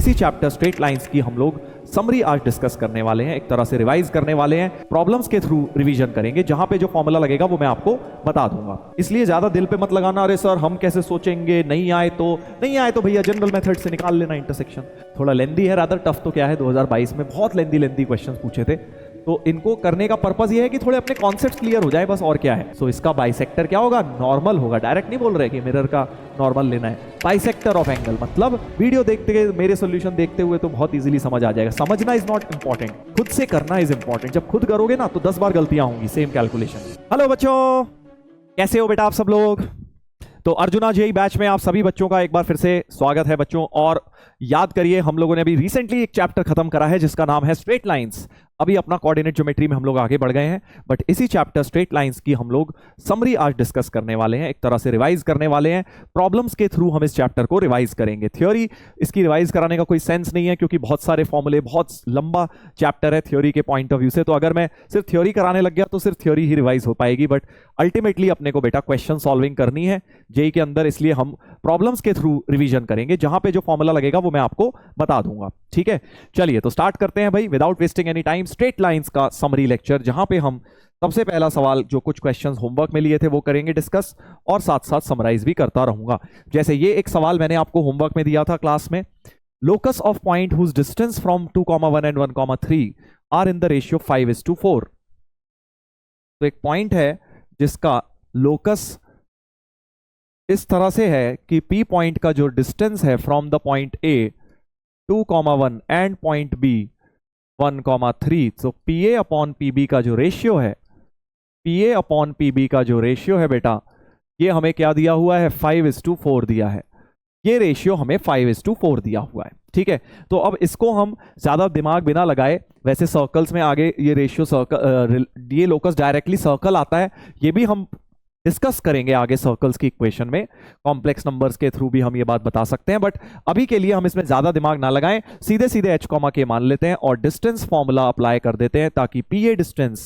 इसी chapter straight lines की हम लोग समरी आज डिस्कस करने वाले हैं, एक तरह से रिवाइज करने वाले हैं, प्रॉब्लम्स के थ्रू रिवीजन करेंगे, जहां पे जो फॉर्मूला लगेगा वो मैं आपको बता दूंगा। इसलिए ज्यादा दिल पे मत लगाना, अरे सर हम कैसे सोचेंगे, नहीं आए तो भैया जनरल मेथड से निकाल लेना इंटरसेक्शन। थोड़ा लेंदी है, रादर टफ तो क्या है, 2022 में बहुत लेंदी क्वेश्चंस पूछे थे, तो इनको करने का पर्पस ये है कि थोड़े अपने कॉन्सेप्ट्स क्लियर हो जाए, बस और क्या है। सो इसका बाइसेक्टर क्या होगा, नॉर्मल होगा। डायरेक्ट नहीं बोल रहे कि मिरर का नॉर्मल लेना है, बाइसेक्टर ऑफ एंगल, मतलब वीडियो देखते हुए मेरे सॉल्यूशन देखते हुए तो बहुत इजीली समझ आ जाएगा। समझना इज नॉट इंपॉर्टेंट, खुद से करना इज इंपॉर्टेंट। जब खुद करोगे ना तो 10 बार गलतियां होंगी सेम कैलकुलेशन। हेलो बच्चों, कैसे हो बेटा आप सब लोग। तो अर्जुना जेई बैच में आप सभी बच्चों का एक बार फिर से स्वागत है बच्चों। और याद करिए, हम लोगों ने अभी रिसेंटली एक चैप्टर खत्म करा है जिसका नाम है स्ट्रेट लाइंस। अभी अपना कोऑर्डिनेट ज्योमेट्री में हम लोग आगे बढ़ गए हैं, बट इसी चैप्टर स्ट्रेट लाइंस की हम लोग समरी आज डिस्कस करने वाले हैं, एक तरह से रिवाइज करने वाले हैं। प्रॉब्लम्स के थ्रू हम इस चैप्टर को रिवाइज करेंगे। थ्योरी इसकी रिवाइज कराने का कोई सेंस नहीं है, क्योंकि बहुत सारे फॉर्मूले, बहुत लंबा चैप्टर है थ्योरी के पॉइंट ऑफ व्यू से। तो अगर मैं सिर्फ थ्योरी कराने लग गया तो सिर्फ थ्योरी ही रिवाइज हो पाएगी, बट अल्टीमेटली अपने को बेटा क्वेश्चन सॉल्विंग करनी है जेई के अंदर, इसलिए हम प्रॉब्लम्स के थ्रू रिवीजन करेंगे, जहां पे जो फॉर्मूला लगेगा वो मैं आपको बता दूंगा। ठीक है, चलिए तो स्टार्ट करते हैं भाई, without wasting any time. Straight lines का समरी लेक्चर, जहां पे हम सबसे पहला सवाल जो कुछ क्वेश्चंस होमवर्क में लिए थे वो करेंगे डिस्कस, और साथ साथ समराइज भी करता रहूंगा। जैसे ये एक सवाल मैंने आपको होमवर्क में दिया था क्लास में, locus of point whose distance from 2,1 and 1,3 are in the ratio 5:4। तो एक पॉइंट है जिसका लोकस इस तरह से है कि P पॉइंट का जो डिस्टेंस है from the point A 2,1 and point B 1,3, तो PA अपॉन PB का जो रेशियो है, PA अपॉन PB का जो रेशियो है बेटा, ये हमें क्या दिया हुआ है, 5:4 दिया है। ये रेशियो हमें 5:4 दिया हुआ है। ठीक है, तो अब इसको हम ज्यादा दिमाग बिना लगाए, वैसे सर्कल्स में आगे ये रेशियो सर्कल, ये लोकस डायरेक्टली सर्कल आता है, ये भी हम डिस्कस करेंगे आगे सर्कल्स की इक्वेशन में, कॉम्प्लेक्स नंबर्स के थ्रू भी हम ये बात बता सकते हैं, बट अभी के लिए हम इसमें ज्यादा दिमाग ना लगाएं, सीधे सीधे h, k मान लेते हैं और डिस्टेंस फॉर्मूला अप्लाई कर देते हैं, ताकि PA डिस्टेंस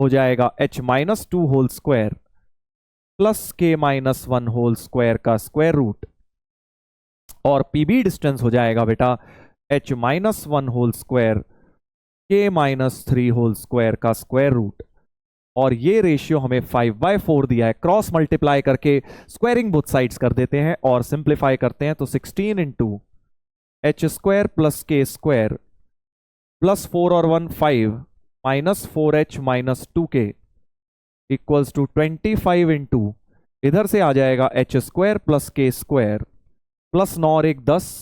हो जाएगा h-2 whole square plus k-1 whole square का स्क्वायर रूट, और PB डिस्टेंस हो जाएगा बेटा h-1 whole square k-3 whole square का स्क्वायर रूट, और ये रेशियो हमें 5/4 दिया है। क्रॉस मल्टीप्लाई करके स्क्वायरिंग बोथ साइड्स कर देते हैं और सिंप्लीफाई करते हैं, तो 16 into h square plus k square plus 4 और 1 5 minus 4h minus 2k equals to 25 into, इधर से आ जाएगा h square plus k square plus 9 और 1 10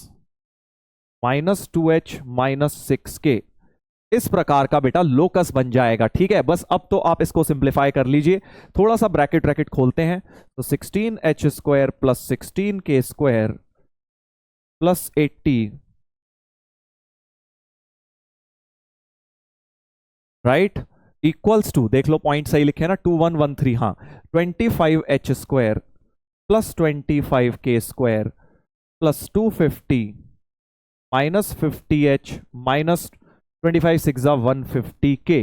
माइनस 2h माइनस 6k। इस प्रकार का बेटा लोकस बन जाएगा। ठीक है, बस अब तो आप इसको सिंप्लीफाई कर लीजिए, थोड़ा सा ब्रैकेट खोलते हैं, तो 16h square plus 16k square plus 80 right equals to, देख लो पॉइंट सही लिखे ना, 2113, हाँ 25h square plus 25k square plus 250 minus 50h minus 25 6 150k।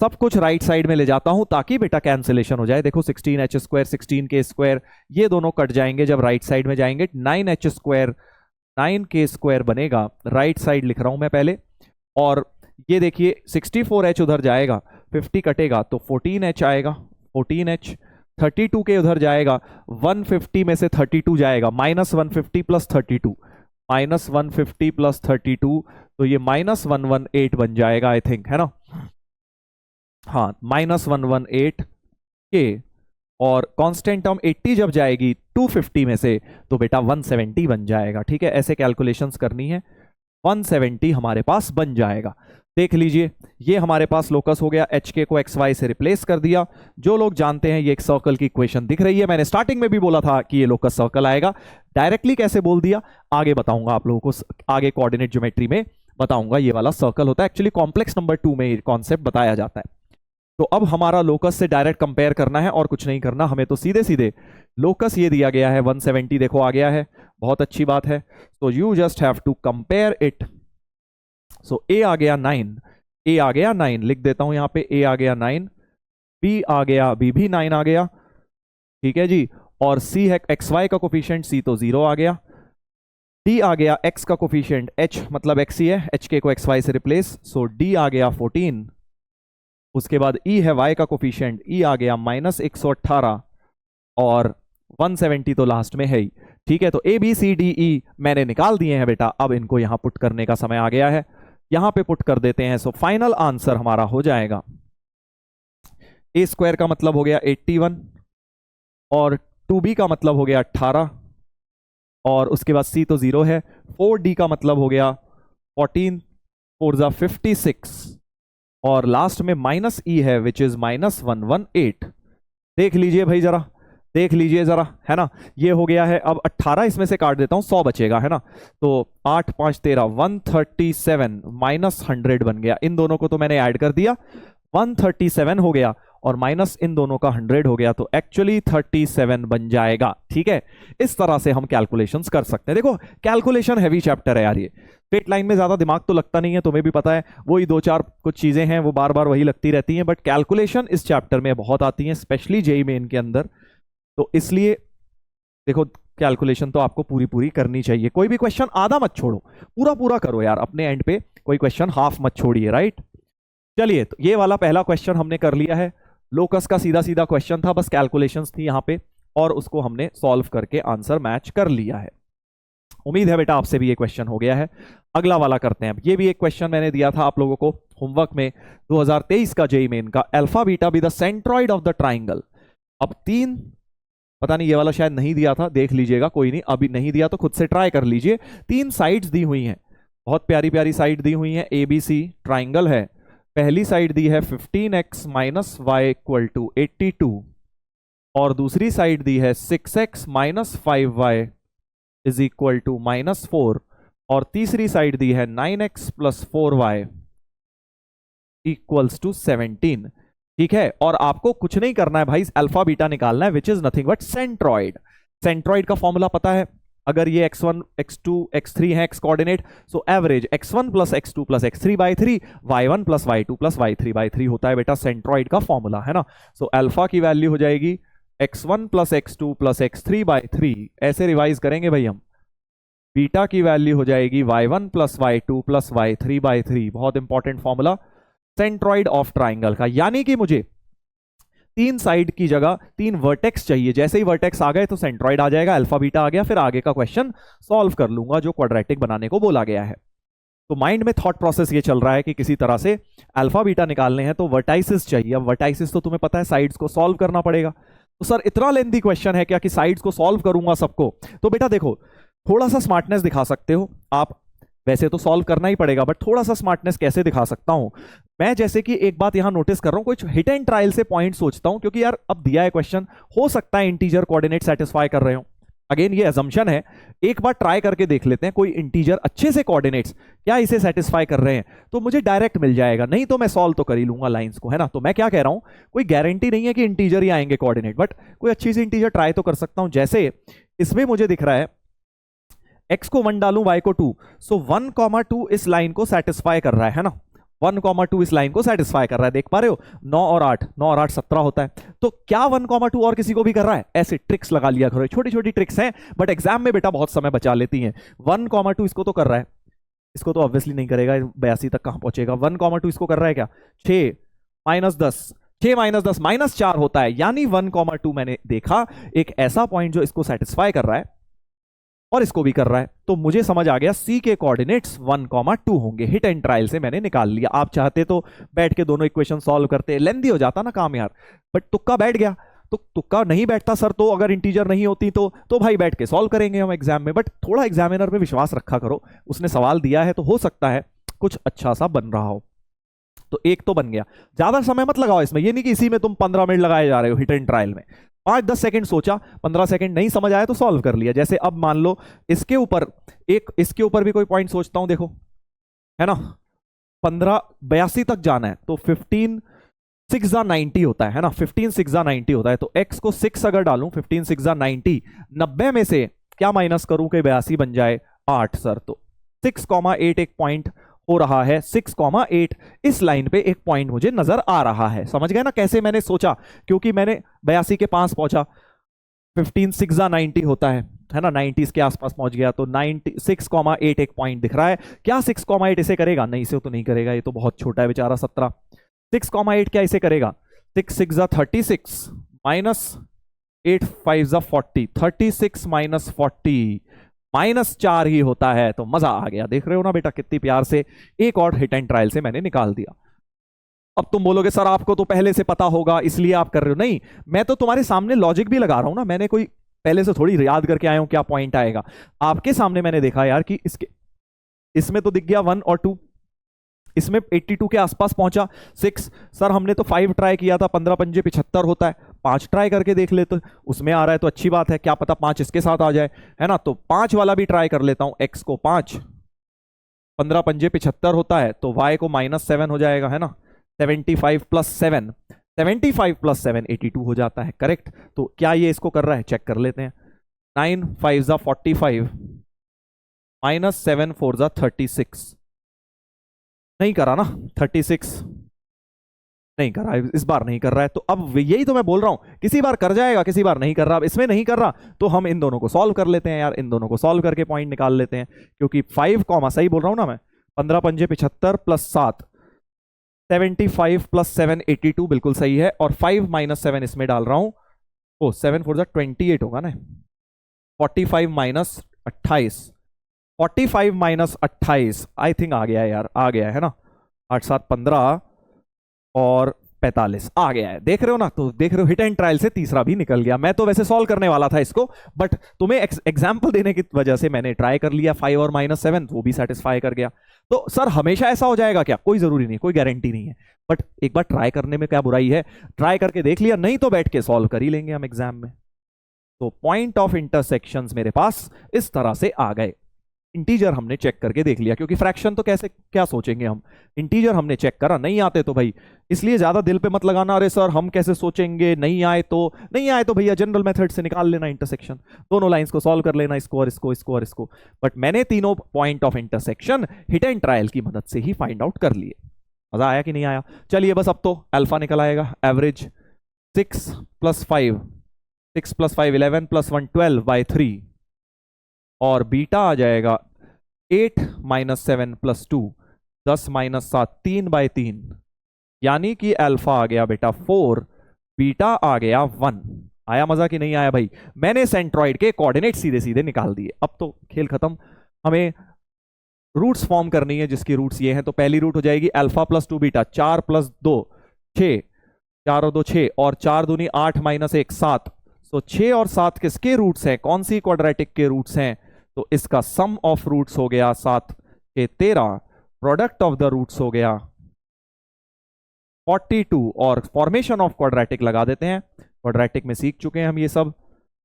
सब कुछ राइट साइड में ले जाता हूं ताकि बेटा कैंसिलेशन हो जाए। देखो 16h स्क्वायर 16k स्क्वायर ये दोनों कट जाएंगे जब राइट साइड में जाएंगे, 9h स्क्वायर 9k स्क्वायर बनेगा, राइट साइड लिख रहा हूं मैं पहले, और ये देखिए 64h उधर जाएगा, 50 कटेगा तो 14h आएगा, 14h 32k उधर जाएगा, 150 में से 32 जाएगा, माइनस 150 प्लस 32, माइनस 150 प्लस 32, तो ये माइनस 118 बन जाएगा आई थिंक, है ना, हाँ माइनस 118 के, और कांस्टेंट टर्म 80 जब जाएगी 250 में से तो बेटा 170 बन जाएगा। ठीक है, ऐसे कैलकुलेशंस करनी है, 170 हमारे पास बन जाएगा। देख लीजिए, ये हमारे पास लोकस हो गया, HK को XY से रिप्लेस कर दिया। जो लोग जानते हैं ये एक सर्कल की इक्वेशन दिख रही है, मैंने स्टार्टिंग में भी बोला था कि ये लोकस सर्कल आएगा, डायरेक्टली कैसे बोल दिया आगे बताऊंगा आप लोगों को, आगे कोऑर्डिनेट ज्योमेट्री में बताऊंगा। ये वाला सर्कल होता है, एक्चुअली कॉम्प्लेक्स नंबर 2 में ये कॉन्सेप्ट बताया जाता है। तो अब हमारा लोकस से डायरेक्ट कंपेयर करना है और कुछ नहीं करना हमें, तो सीधे सीधे लोकस ये दिया गया है 170, देखो आ गया है, बहुत अच्छी बात है। तो you just have to compare it. So A आ गया 9, ए आ गया 9, लिख देता हूं यहां पे, ए आ गया 9, बी आ गया, बी भी 9 आ गया, ठीक है जी, और सी है XY का कोफिशिएंट, सी तो 0 आ गया, d आ गया x का कोफिशिएंट h मतलब x ही है, h k को xy से रिप्लेस, सो d आ गया 14। उसके बाद e है y का कोफिशिएंट, e आ गया -118 और 170 तो लास्ट में है ही। ठीक है, तो ए बी सी डी ई मैंने निकाल दिए हैं बेटा, अब इनको यहां पुट करने का समय आ गया है, यहां पे पुट कर देते हैं। सो फाइनल आंसर हमारा हो जाएगा ए स्क्वायर का मतलब हो गया 81 और 2b का मतलब हो गया 18 और उसके बाद c तो 0 है, 4d का मतलब हो गया 14, 4 जा 56 और लास्ट में माइनस e है विच इज -118। देख लीजिए भाई जरा, देख लीजिए जरा, है ना, ये हो गया है। अब 18 इसमें से काट देता हूं, 100 बचेगा, है ना, तो 8 5 13 137 -100 बन गया। इन दोनों को तो मैंने ऐड कर दिया, 137 हो गया और माइनस इन दोनों का 100 हो गया, तो एक्चुअली 37 बन जाएगा। ठीक है, इस तरह से हम कैलकुलेशंस कर सकते हैं। देखो कैलकुलेशन हैवी चैप्टर है यार, ये स्ट्रेट लाइन में ज्यादा दिमाग तो लगता नहीं है, तुम्हें भी पता है, वही दो चार कुछ चीजें हैं वो बार बार वही लगती रहती हैं, बट कैलकुलेशन इस चैप्टर में बहुत आती है, स्पेशली जेईई मेन के अंदर। तो इसलिए देखो कैलकुलेशन तो आपको पूरी पूरी करनी चाहिए, कोई भी क्वेश्चन आधा मत छोड़ो, पूरा पूरा करो यार, अपने एंड पे कोई क्वेश्चन हाफ मत छोड़िए, राइट। चलिए, तो ये वाला पहला क्वेश्चन हमने कर लिया है, लोकस का सीधा सीधा क्वेश्चन था, बस कैलकुलेशंस थी यहां पे और उसको हमने सॉल्व करके आंसर मैच कर लिया है। उम्मीद है बेटा आपसे भी ये क्वेश्चन हो गया है। अगला वाला करते हैं। ये भी एक क्वेश्चन मैंने दिया था आप लोगों को होमवर्क में 2023 का जेईई मेन का, alpha beta be the centroid of the triangle. अब तीन, पता नहीं ये वाला शायद नहीं दिया था, देख लीजिएगा, कोई नहीं, अभी नहीं दिया तो खुद से ट्राई कर लीजिए। तीन साइड्स दी हुई हैं, बहुत प्यारी प्यारी साइड दी हुई हैं, ए बी सी ट्राइंगल है। पहली साइड दी है 15x minus y equal to 82 और दूसरी साइड दी है 6x minus 5y is equal to -4 और तीसरी साइड दी है 9x plus 4y equals to 17। ठीक है, और आपको कुछ नहीं करना है भाई, अल्फा बीटा निकालना है which is nothing but centroid. Centroid का फॉर्मूला पता है, अगर ये x1 x2 x3 है x coordinate, so average x1 plus x2 plus x3 by 3 y1 plus y2 plus y3 by 3 होता है बेटा सेंट्रॉइड का फॉर्मूला, है ना। सो अल्फा की वैल्यू हो जाएगी x1 plus x2 plus x3 by 3, ऐसे रिवाइज करेंगे भाई हम। बीटा की वैल्यू हो जाएगी y1 plus y2 plus y3 by 3, बहुत important formula centroid of triangle का, यानी कि मुझे तीन साइड की जगह तीन वर्टेक्स चाहिए, जैसे ही वर्टेक्स आ गए तो सेंट्रॉइड आ जाएगा, अल्फा बीटा आ गया, फिर आगे का क्वेश्चन सॉल्व कर लूंगा जो क्वाड्रेटिक बनाने को बोला गया है। तो माइंड में थॉट प्रोसेस ये चल रहा है कि किसी तरह से अल्फा बीटा निकालने हैं तो वर्टाइसिस चाहिए। अब वर्टाइसिस तो तुम्हें पता है साइड्स को सॉल्व करना पड़ेगा, तो सर इतना लेंथी क्वेश्चन है क्या कि साइड्स को सॉल्व करूंगा सबको? तो बेटा देखो, थोड़ा सा स्मार्टनेस दिखा सकते हो आप, वैसे तो सॉल्व करना ही पड़ेगा, बट थोड़ा सा स्मार्टनेस कैसे दिखा सकता हूं मैं, जैसे कि एक बात यहां नोटिस कर रहा हूं, कुछ हिट एंड ट्रायल से पॉइंट सोचता हूं, क्योंकि यार अब दिया है क्वेश्चन, हो सकता है इंटीजर कोऑर्डिनेट सेटिस्फाई कर रहे हो। अगेन ये अजम्पशन है, एक बार ट्राई करके देख लेते हैं, कोई इंटीजर अच्छे से कोऑर्डिनेट्स क्या इसे सेटिस्फाई कर रहे हैं, तो मुझे डायरेक्ट मिल जाएगा, नहीं तो मैं सॉल्व तो कर ही लूंगा लाइंस को, है ना। तो मैं क्या कह रहा हूं, कोई गारंटी नहीं है कि इंटीजर ही आएंगे कोऑर्डिनेट, बट कोई अच्छी सी इंटीजर ट्राई तो कर सकता हूं। जैसे इसमें मुझे दिख रहा है x को 1 डालूं y को 2, सो 1,2 इस लाइन को सेटिस्फाई कर रहा है ना, 1,2 इस लाइन को सेटिस्फाई कर रहा है, देख पा रहे हो, 9 और 8 17 होता है, तो क्या 1,2 और किसी को भी कर रहा है? ऐसे ट्रिक्स लगा लिया करो, छोटी छोटी ट्रिक्स हैं बट एग्जाम में बेटा बहुत समय बचा लेती हैं। 1,2 इसको तो कर रहा है, इसको तो ऑब्वियसली नहीं करेगा, 82 तक कहां पहुंचेगा। 1,2 इसको कर रहा है क्या, 6 -10, 6 -10 -4 होता है, यानी 1,2 मैंने देखा एक ऐसा पॉइंट जो इसको सेटिस्फाई कर रहा है और इसको भी कर रहा है, तो मुझे समझ आ गया C के कोऑर्डिनेट्स 1,2 होंगे। हिट एंड ट्रायल से मैंने निकाल लिया। आप चाहते तो बैठ के दोनों इक्वेशन सॉल्व करते, लेंदी हो जाता ना काम यार, बट तुक्का बैठ गया। तो तुक्का नहीं बैठता सर, तो अगर इंटीजर नहीं होती तो भाई बैठ के सॉल्व करेंगे हम एग्जाम में, बट थोड़ा एग्जामिनर पे विश्वास रखा करो, उसने सवाल दिया है तो हो सकता है कुछ अच्छा सा बन रहा हो। तो एक तो बन गया, ज्यादा समय मत लगाओ इसमें, ये नहीं कि इसी में तुम 15 मिनट लगाए जा रहे हो हिट एंड ट्रायल में। 5-10 सेकंड सोचा, 15 सेकंड नहीं समझ आया तो सॉल्व कर लिया। जैसे अब मान लो इसके ऊपर इसके ऊपर भी कोई पॉइंट सोचता हूं, देखो है ना, 15 82 तक जाना है, तो 15 6 जा 90 होता है ना, 15 6 जा 90 होता है, तो x को 6 अगर डालूं, 15 6 जा 90, 90 में से क्या माइनस करूं कि 82 बन जाए 8 सर, तो 6,8 एक पॉइंट हो रहा है, 6,8 इस लाइन पे एक पॉइंट मुझे नजर आ रहा है। समझ गए ना कैसे मैंने सोचा, क्योंकि मैंने 82 के पास पहुंचा, 15 6 90 होता है ना, 90 के आसपास पहुंच गया, तो 96,8 एक पॉइंट दिख रहा है। क्या 6,8 इसे करेगा? नहीं, इसे तो नहीं करेगा, ये तो बहुत छोटा है बेचारा 17। 6,8 क्या इसे करेगा? 6 6 36 माइनस 8 5 40, 36 माइनस 40 -4 ही होता है। तो मजा आ गया, देख रहे हो ना बेटा कितनी प्यार से एक और हिट एंड ट्रायल से मैंने निकाल दिया। अब तुम बोलोगे सर आपको तो पहले से पता होगा इसलिए आप कर रहे हो। नहीं, मैं तो तुम्हारे सामने लॉजिक भी लगा रहा हूं ना, मैंने कोई पहले से थोड़ी याद करके आया हूं क्या पॉइंट आएगा। आपके सामने मैंने देखा यार कि इसमें तो दिख गया 1 और 2, इसमें 82 के आसपास पहुंचा। 6 सर हमने तो 5 ट्राई किया था, 15 पंजे 75 होता है, 5 ट्राई करके देख लेते, उसमें आ रहा है तो अच्छी बात है, क्या पता 5 इसके साथ आ जाए, है ना। तो 5 वाला भी ट्राई कर लेता हूं, x को 5, 15 पंजे 75 होता है, तो y को -7 हो जाएगा, है ना। 75 + 7, 75 + 7 82 हो जाता है, करेक्ट। तो क्या ये इसको कर रहा है? चेक कर लेते हैं। 9 5 45 -7 4 36, नहीं करा ना। 36 नहीं कर रहा, इस बार नहीं कर रहा है। तो अब यही तो मैं बोल रहा हूं, किसी बार कर जाएगा, किसी बार नहीं कर रहा। अब इसमें नहीं कर रहा तो हम इन दोनों को सॉल्व कर लेते हैं यार, इन दोनों को सॉल्व करके पॉइंट निकाल लेते हैं, क्योंकि 5 कॉमा, सही बोल रहा हूं ना मैं, 15 पंजे 75 + 7 75 + 7 82 बिल्कुल सही है। और 5 - 7 इसमें डाल रहा हूं, ओ 7 4 28 होगा ना। 45 - 28, 45 - 28 आई थिंक आ गया है यार, आ गया है ना। 8 7 15 और 45 आ गया है, देख रहे हो ना। तो देख रहे हो हिट एंड ट्रायल से तीसरा भी निकल गया। मैं तो वैसे सॉल्व करने वाला था इसको, बट तुम्हें एग्जांपल देने की वजह से मैंने ट्राई कर लिया। 5 और -7 वो भी सेटिस्फाई कर गया। तो सर हमेशा ऐसा हो जाएगा क्या? कोई जरूरी नहीं, कोई गारंटी नहीं है, बट एक बार ट्राई करने में क्या बुराई है। ट्राई करके देख लिया, नहीं तो बैठ के सॉल्व कर ही लेंगे हम एग्जाम में। तो पॉइंट ऑफ इंटरसेक्शंस मेरे पास इस तरह से आ गए। इंटीजर हमने चेक करके देख लिया, क्योंकि फ्रैक्शन तो कैसे क्या सोचेंगे हम, इंटीजर हमने चेक करा, नहीं आते तो भाई इसलिए ज्यादा दिल पे मत लगाना, अरे सर हम कैसे सोचेंगे, नहीं आए तो भैया जनरल मेथड से निकाल लेना इंटरसेक्शन, दोनों लाइंस को सॉल्व कर लेना, इसको और इसको, इसको और इसको। बट मैंने तीनों point of intersection hit and trial की मदद से ही फाइंड आउट कर लिए। मजा आया कि नहीं आया? चलिए बस अब तो अल्फा निकल आएगा, एवरेज 6 + 5 6 + 5 11 + 1 12/3, और बीटा आ जाएगा 8 - 7 + 2 10 - 7 3/3, यानी कि अल्फा आ गया बेटा 4, बीटा आ गया 1। आया मजा कि नहीं आया भाई? मैंने सेंट्रॉइड के कोऑर्डिनेट सीधे सीधे निकाल दिए। अब तो खेल खत्म, हमें रूट्स फॉर्म करनी है, जिसकी रूट्स ये हैं। तो पहली रूट हो जाएगी अल्फा + 2 बीटा, 4 + 2 6, 4 और 2 6, और 4 दूनी 8 - 1 7। तो 6 और 7 किसके रूट्स हैं? कौन सी क्वाड्रेटिक के रूट्स हैं? तो इसका सम ऑफ रूट्स हो गया 7 के 13, प्रोडक्ट ऑफ द रूट्स हो गया 42, और फॉर्मेशन ऑफ क्वाड्रेटिक लगा देते हैं। क्वाड्रेटिक में सीख चुके हैं हम ये सब।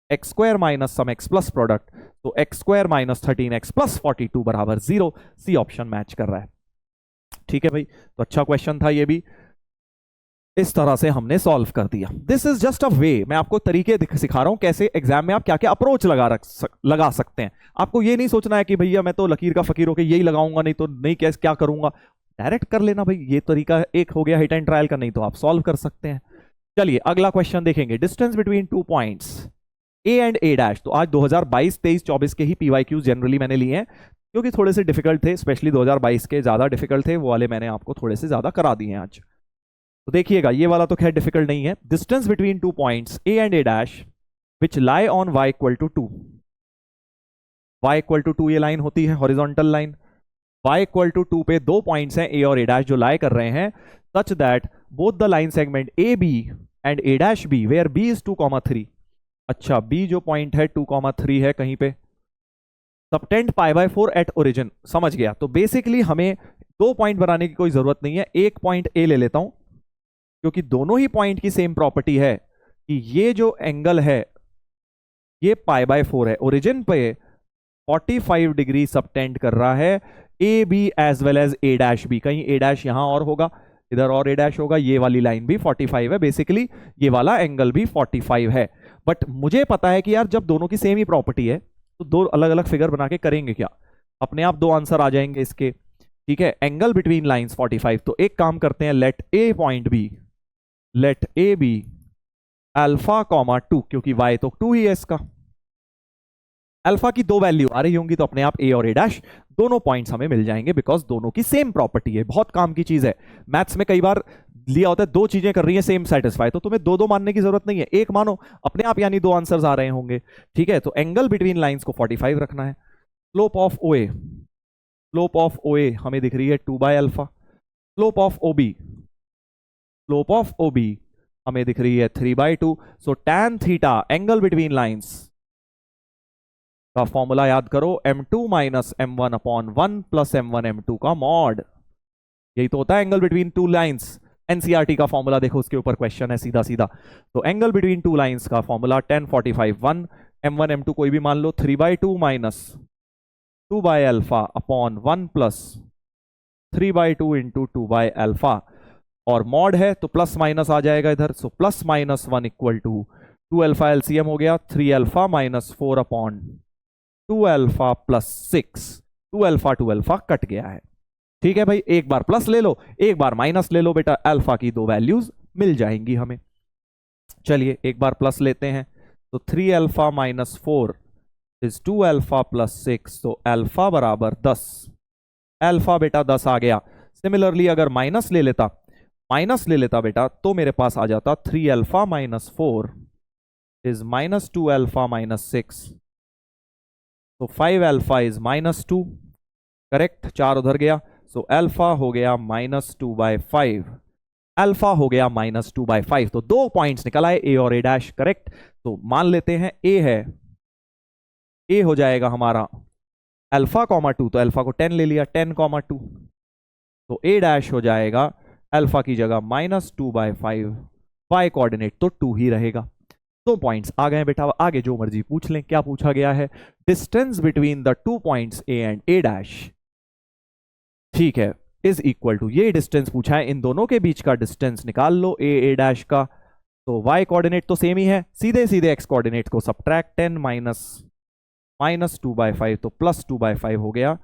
x² - सम x प्लस प्रोडक्ट, तो x² - 13x + 42 = 0। C option match कर रहा है। ठीक है भाई, तो अच्छा क्वेश्चन था ये भी। इस तरह से हमने सॉल्व कर दिया। दिस इज जस्ट अ वे, मैं आपको तरीके सिखा रहा हूं कैसे एग्जाम में आप क्या क्या अप्रोच लगा सकते हैं। आपको ये नहीं सोचना है कि भैया मैं तो लकीर का फकीर होकर यही लगाऊंगा, नहीं तो नहीं क्या करूंगा। डायरेक्ट कर लेना भाई, ये तरीका एक हो गया हिट एंड ट्रायल का, नहीं तो आप सॉल्व कर सकते हैं। चलिए अगला क्वेश्चन देखेंगे। Distance between 2 points A and A dash. तो आज 2022 23 24 के ही पीवाईक्यूज जनरली मैंने लिए हैं, क्योंकि थोड़े से डिफिकल्ट थे, स्पेशली 2022 के ज्यादा डिफिकल्ट थे, वो वाले मैंने आपको थोड़े से ज्यादा करा दिए हैं आज। तो देखिएगा, ये वाला तो खैर डिफिकल्ट नहीं है। Distance between 2 points A and A dash which lie on y = 2, y = 2 ये लाइन होती है हॉरिजॉन्टल लाइन। y = 2 पे 2 पॉइंट्स हैं a और a' जो लाई कर रहे हैं, such that both the line segment A B and a' where b is 2, 3। अच्छा, b जो पॉइंट है 2, 3 है कहीं पे, सबटेंड π/4 एट ओरिजिन। समझ गया। तो बेसिकली हमें 2 पॉइंट बनाने की कोई जरूरत नहीं है, एक पॉइंट a ले लेता हूं, क्योंकि दोनों ही पॉइंट की सेम प्रॉपर्टी है कि ये जो एंगल है ये π/4 है, ओरिजिन पे 45 डिग्री सबटेंड कर रहा है A B as well as a'। कहीं a' यहां और होगा, इधर और a' होगा, ये वाली लाइन भी 45 है, बेसिकली ये वाला एंगल भी 45 है। बट मुझे पता है कि यार जब दोनों की सेम ही प्रॉपर्टी है तो दो अलग अलग फिगर बना के करेंगे क्या, अपने आप 2 आंसर आ जाएंगे इसके। ठीक है, एंगल बिटवीन लाइंस 45। तो एक काम करते हैं, let A B alpha comma 2, क्योंकि y तो 2 ही है इसका। अल्फा की दो वैल्यू आ रही होंगी तो अपने आप a और a डैश दोनों पॉइंट्स हमें मिल जाएंगे, बिकॉज दोनों की सेम प्रॉपर्टी है। बहुत काम की चीज है। मैथ्स में कई बार लिया होता है दो चीजें कर रही है सेम सेटिस्फाई, तो तुम्हें दो दो मानने की जरूरत नहीं है, एक मानो अपने आप, यानी दो आंसर्स आ रहे होंगे। ठीक है, तो एंगल बिटवीन लाइंस को 45 रखना है। Slope of OA, slope of OA हमें दिख रही है 2 by alpha. Slope of OB, slope of OB हमें दिख रही है 3 by 2। So tan theta angle between lines का फॉर्मूला याद करो, m2 minus m1 upon 1 plus m1 m2 का मॉड। यही तो होता है angle between two lines. NCERT का फॉर्मूला देखो, उसके ऊपर क्वेश्चन है सीधा सीधा। तो एंगल बिटवीन टू लाइंस का फॉर्मूला tan 45 1, m1 m2 कोई भी मान लो, 3 by 2 minus 2 by alpha upon 1 plus 3 by 2 into 2 by alpha, और मॉड है तो प्लस माइनस आ जाएगा इधर। So plus minus 1 equal to 2 alpha LCM हो गया, 3 alpha minus 4 upon 2 alpha plus 6, 2 alpha cut गया है। ठीक है भाई, एक बार प्लस ले लो, एक बार माइनस ले लो बेटा, अल्फा की दो वैल्यूज मिल जाएंगी हमें। चलिए एक बार प्लस लेते हैं, तो 3 alpha minus 4 is 2 alpha plus 6, तो अल्फा बराबर 10। अल्फा बेटा 10 आ गया। सिमिलरली अगर माइनस ले लेता बेटा, तो मेरे पास आ जाता 3 alpha minus 4 is minus 2 alpha minus 6, तो 5 अल्फा इज माइनस 2। करेक्ट, 4 उधर गया, सो अल्फा हो गया माइनस 2 बाय 5, अल्फा हो गया माइनस 2 बाय 5। तो दो पॉइंट्स निकल आए, ए और ए डैश। करेक्ट, तो मान लेते हैं ए है, ए हो जाएगा हमारा अल्फा कॉमा 2, तो अल्फा को 10 ले लिया, 10 कॉमा 2, तो ए डैश हो जाएगा अल्फा की जगह माइनस 2 बाय 5, वाई कोऑर्डिनेट तो 2 ही रहेगा। दो पॉइंट्स आ गए बेटा, आगे जो मर्जी पूछ लें। क्या पूछा गया है? Distance between the two points A and A dash, ठीक है, इज इक्वल टू, ये डिस्टेंस पूछा है, इन दोनों के बीच का डिस्टेंस निकाल लो ए डैश का। तो y कोऑर्डिनेट तो सेम ही है, सीधे सीधे x कोऑर्डिनेट को सब्ट्रैक्ट, 10 माइनस 2 बाय 5, तो प्लस 2 बाय 5 हो गया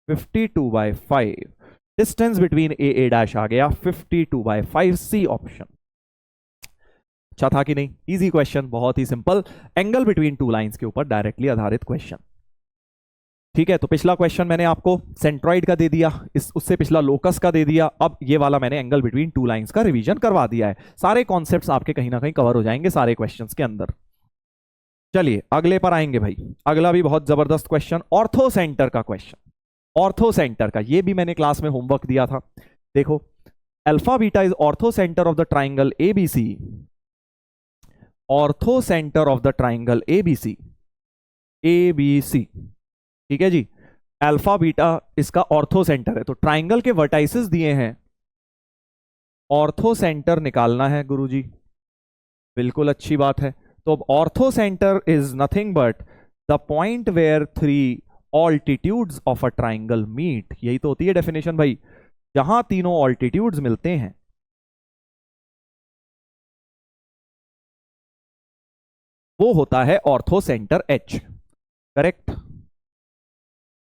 52 बाय 5। डिस्टेंस बिटवीन ए डैश आ गया 52 बाय 5, सी ऑप्शन। अच्छा था कि नहीं? इजी क्वेश्चन, बहुत ही simple, angle between two lines के ऊपर डायरेक्टली आधारित क्वेश्चन। ठीक है, तो पिछला क्वेश्चन मैंने आपको सेंट्रॉइड का दे दिया, उससे पिछला लोकस का दे दिया, अब ये वाला मैंने एंगल बिटवीन टू लाइंस का रिवीजन करवा दिया है। सारे कॉन्सेप्ट्स आपके कहीं ना कहीं कवर हो जाएंगे सारे क्वेश्चंस के अंदर। चलिए अगले पर आएंगे भाई, अगला भी बहुत जबरदस्त क्वेश्चन, ऑर्थो सेंटर का क्वेश्चन। ऑर्थो सेंटर का ये भी मैंने क्लास में होमवर्क दिया था। देखो, alpha beta is ortho centre of the triangle ABC, ortho centre of the triangle ABC, ABC, ठीक है जी। अल्फा बीटा इसका ऑर्थो सेंटर है, तो ट्राइंगल के वर्टाइसेस दिए हैं, ऑर्थो सेंटर निकालना है गुरुजी। बिल्कुल अच्छी बात है। तो अब orthocentre is nothing but the point where 3 altitudes of a triangle meet, यही तो होती है डेफिनेशन भाई, जहां तीनों ऑल्टीट्यूड्स मिलते हैं वो होता है ortho centre H. Correct,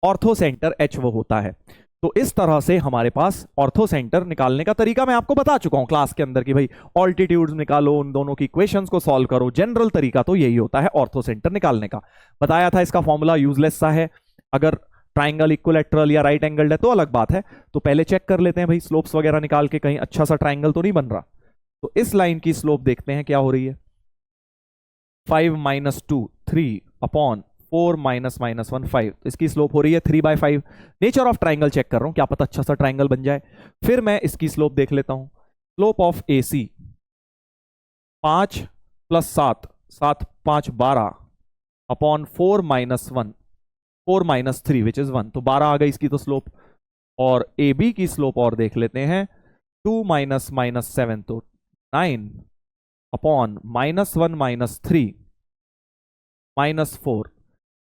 ortho centre H वो होता है। तो इस तरह से हमारे पास ऑर्थो सेंटर निकालने का तरीका मैं आपको बता चुका हूं क्लास के अंदर कि भाई ऑल्टीट्यूड्स निकालो, उन दोनों की इक्वेशंस को सॉल्व करो। जनरल तरीका तो यही होता है ऑर्थो सेंटर निकालने का। बताया था इसका फॉर्मूला यूजलेस सा है, अगर ट्राइंगल इक्विलैटरल या राइट एंगल्ड है तो अलग बात है। तो पहले चेक कर लेते हैं भाई, स्लोप्स वगैरह निकाल के कहीं अच्छा सा ट्राइंगल तो नहीं बन रहा। तो इस लाइन की स्लोप देखते हैं क्या हो रही है, 5 माइनस 2 3 अपॉन 4 माइनस माइनस 1 5, तो इसकी स्लोप हो रही है 3 by 5। Nature of triangle check कर रहा हूं, क्या पता अच्छा सा ट्राइंगल बन जाए। फिर मैं इसकी स्लोप देख लेता हूं, slope of AC 5 plus 7, 7 5 12 upon 4 minus 1, 4 minus 3 which is 1, तो 12 आ गई इसकी तो स्लोप। और AB की स्लोप और देख लेते हैं, 2 माइनस माइनस 7, तो 9 अपॉन माइनस 1 माइनस 3 माइनस 4।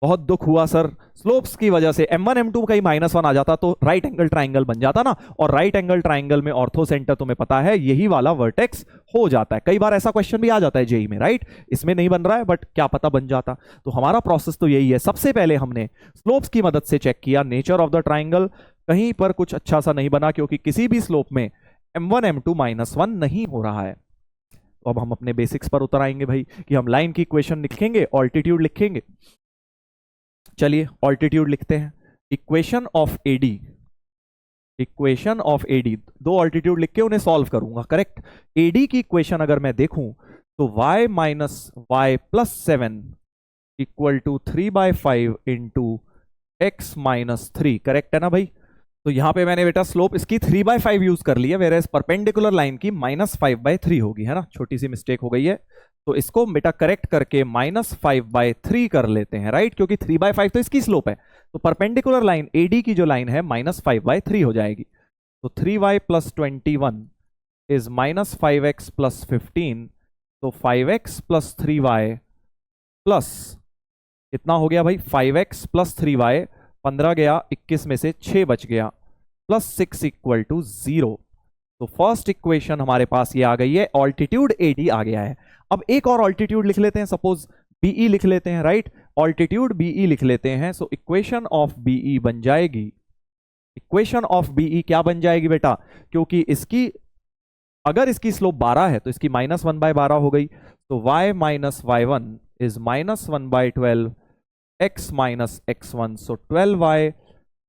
बहुत दुख हुआ सर, स्लोप्स की वजह से M1 M2 कहीं -1 आ जाता तो राइट एंगल ट्राइंगल बन जाता ना, और राइट एंगल ट्राइंगल में ऑर्थो सेंटर तुम्हें पता है यही वाला वर्टेक्स हो जाता है। कई बार ऐसा क्वेश्चन भी आ जाता है जेई में, राइट, इसमें नहीं बन रहा है बट क्या पता बन जाता। तो हमारा प्रोसेस तो यही है, सबसे पहले हमने स्लोप्स की मदद से चेक किया नेचर ऑफ द ट्राइंगल, कहीं पर कुछ अच्छा सा नहीं बना क्योंकि किसी भी स्लोप में M1 M2 -1 नहीं हो रहा है। तो अब हम अपने बेसिक्स पर उतर आएंगे भाई कि हम लाइन की इक्वेशन लिखेंगे, ऑल्टीट्यूड लिखेंगे। चलिए ऑल्टीट्यूड लिखते हैं। Equation of A D, equation of A D, दो ऑल्टीट्यूड लिख के उन्हें सॉल्व करूंगा, करेक्ट। एडी की इक्वेशन अगर मैं देखूं तो y minus y plus 7 equal to 3/5 into x minus 3, correct है ना भाई। तो यहां पे मैंने बेटा स्लोप इसकी 3/5 यूज कर लिया, वेयर एज परपेंडिकुलर लाइन की -5/3 होगी, है ना, छोटी सी मिस्टेक हो गई है। तो इसको बेटा करेक्ट करके -5/3 कर लेते हैं, राइट, क्योंकि 3/5 तो इसकी स्लोप है। तो परपेंडिकुलर लाइन एडी की जो लाइन है -5/3 हो जाएगी। तो 3y plus 21 is -5x plus 15, तो 5x प्लस 3y प्लस कितना हो गया भाई, 5x प्लस 3y, 15 गया 21 में से 6 बच गया, प्लस 6 इक्वल टू 0। तो फर्स्ट इक्वेशन हमारे पास ये आ गई है, ऑल्टीट्यूड एडी आ गया है। अब एक और ऑल्टीट्यूड लिख लेते हैं, सपोज बीई लिख लेते हैं, राइट, ऑल्टीट्यूड बीई लिख लेते हैं। सो इक्वेशन ऑफ बीई बन जाएगी, इक्वेशन ऑफ बीई क्या बन जाएगी बेटा, क्योंकि इसकी अगर इसकी स्लोप 12 है तो इसकी -1/12 हो गई। तो y minus y1 is -1/12 x minus x1, so 12y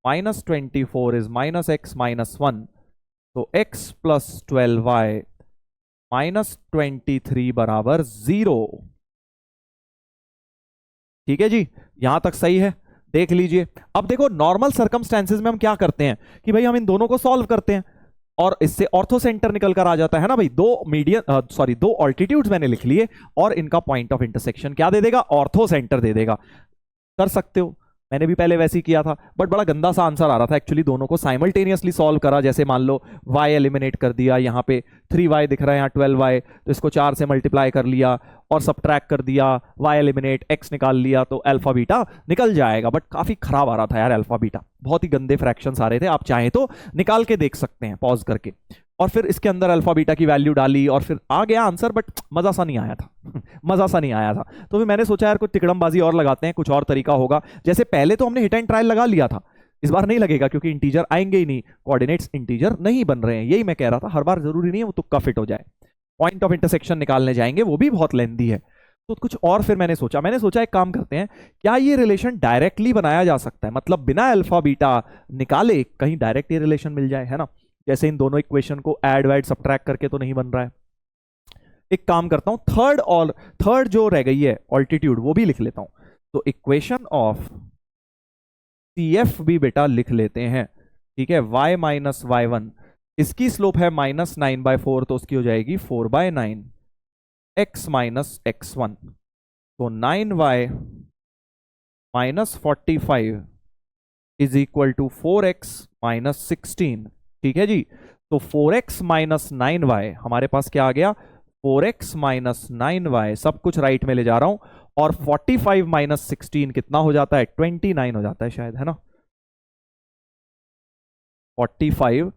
minus 24 is -x minus 1, तो x प्लस 12y माइनस 23 बराबर 0। ठीक है जी, यहां तक सही है, देख लीजिए। अब देखो नॉर्मल सर्कमस्टेंसेज में हम क्या करते हैं कि भाई हम इन दोनों को सॉल्व करते हैं और इससे ऑर्थो सेंटर निकल कर आ जाता है ना भाई। दो ऑल्टीट्यूड्स मैंने लिख लिए और इनका पॉइंट ऑफ इंटरसेक्शन क्या दे देगा, ऑर्थो सेंटर दे देगा। कर सकते हो, मैंने भी पहले वैसे ही किया था, बट बड़ा गंदा सा आंसर आ रहा था एक्चुअली। दोनों को साइमल्टेनियसली सॉल्व करा, जैसे मान लो y एलिमिनेट कर दिया, यहाँ पे 3y दिख रहा है, यहाँ 12y, तो इसको 4 से मल्टीप्लाई कर लिया और सब्ट्रैक्ट कर दिया, y एलिमिनेट, x निकाल लिया, तो अल्फा बीटा निकल जाएगा। बट काफी खराब आ रहा था यार अल्फा बीटा, बहुत ही गंदे फ्रैक्शंस आ रहे थे। आप चाहें तो निकाल के देख सकते हैं पॉज करके। और फिर इसके अंदर अल्फा बीटा की वैल्यू डाली और फिर आ गया आंसर, बट मजा सा नहीं आया था मजा सा नहीं आया था। तो फिर मैंने सोचा यार कुछ तिकड़मबाजी और लगाते हैं, कुछ और तरीका होगा। जैसे पहले तो हमने हिट एंड ट्रायल लगा लिया था, इस बार नहीं लगेगा क्योंकि इंटीजर आएंगे ही नहीं, कोऑर्डिनेट्स इंटीजर नहीं बन रहे हैं। यही मैं कह रहा था, हर बार जरूरी नहीं है वो तुक्का फिट हो जाए। पॉइंट ऑफ इंटरसेक्शन निकालने जाएंगे, वो भी बहुत लेंथी है। तो कुछ और फिर मैंने सोचा एक काम करते हैं, क्या ये रिलेशन डायरेक्टली बनाया जा सकता है, मतलब बिना अल्फा बीटा निकाले कहीं डायरेक्ट ये रिलेशन मिल जाए, है ना। जैसे इन दोनों इक्वेशन को ऐड वैड सब्ट्रैक्ट करके तो नहीं बन रहा है। एक काम करता हूं, थर्ड जो रह गई है ऑल्टीट्यूड वो भी लिख लेता हूं। तो इक्वेशन ऑफ CF भी बेटा लिख लेते हैं, ठीक है। y माइनस y1, इसकी स्लोप है -9/4, तो उसकी हो जाएगी 4/9 x माइनस x1, तो 9y minus 45 is equal to 4x minus 16। ठीक है जी, तो 4x माइनस 9y हमारे पास क्या आ गया, 4x माइनस 9y, सब कुछ राइट में ले जा रहा हूं। और 45 माइनस 16 कितना हो जाता है, 29 हो जाता है शायद, है ना। 45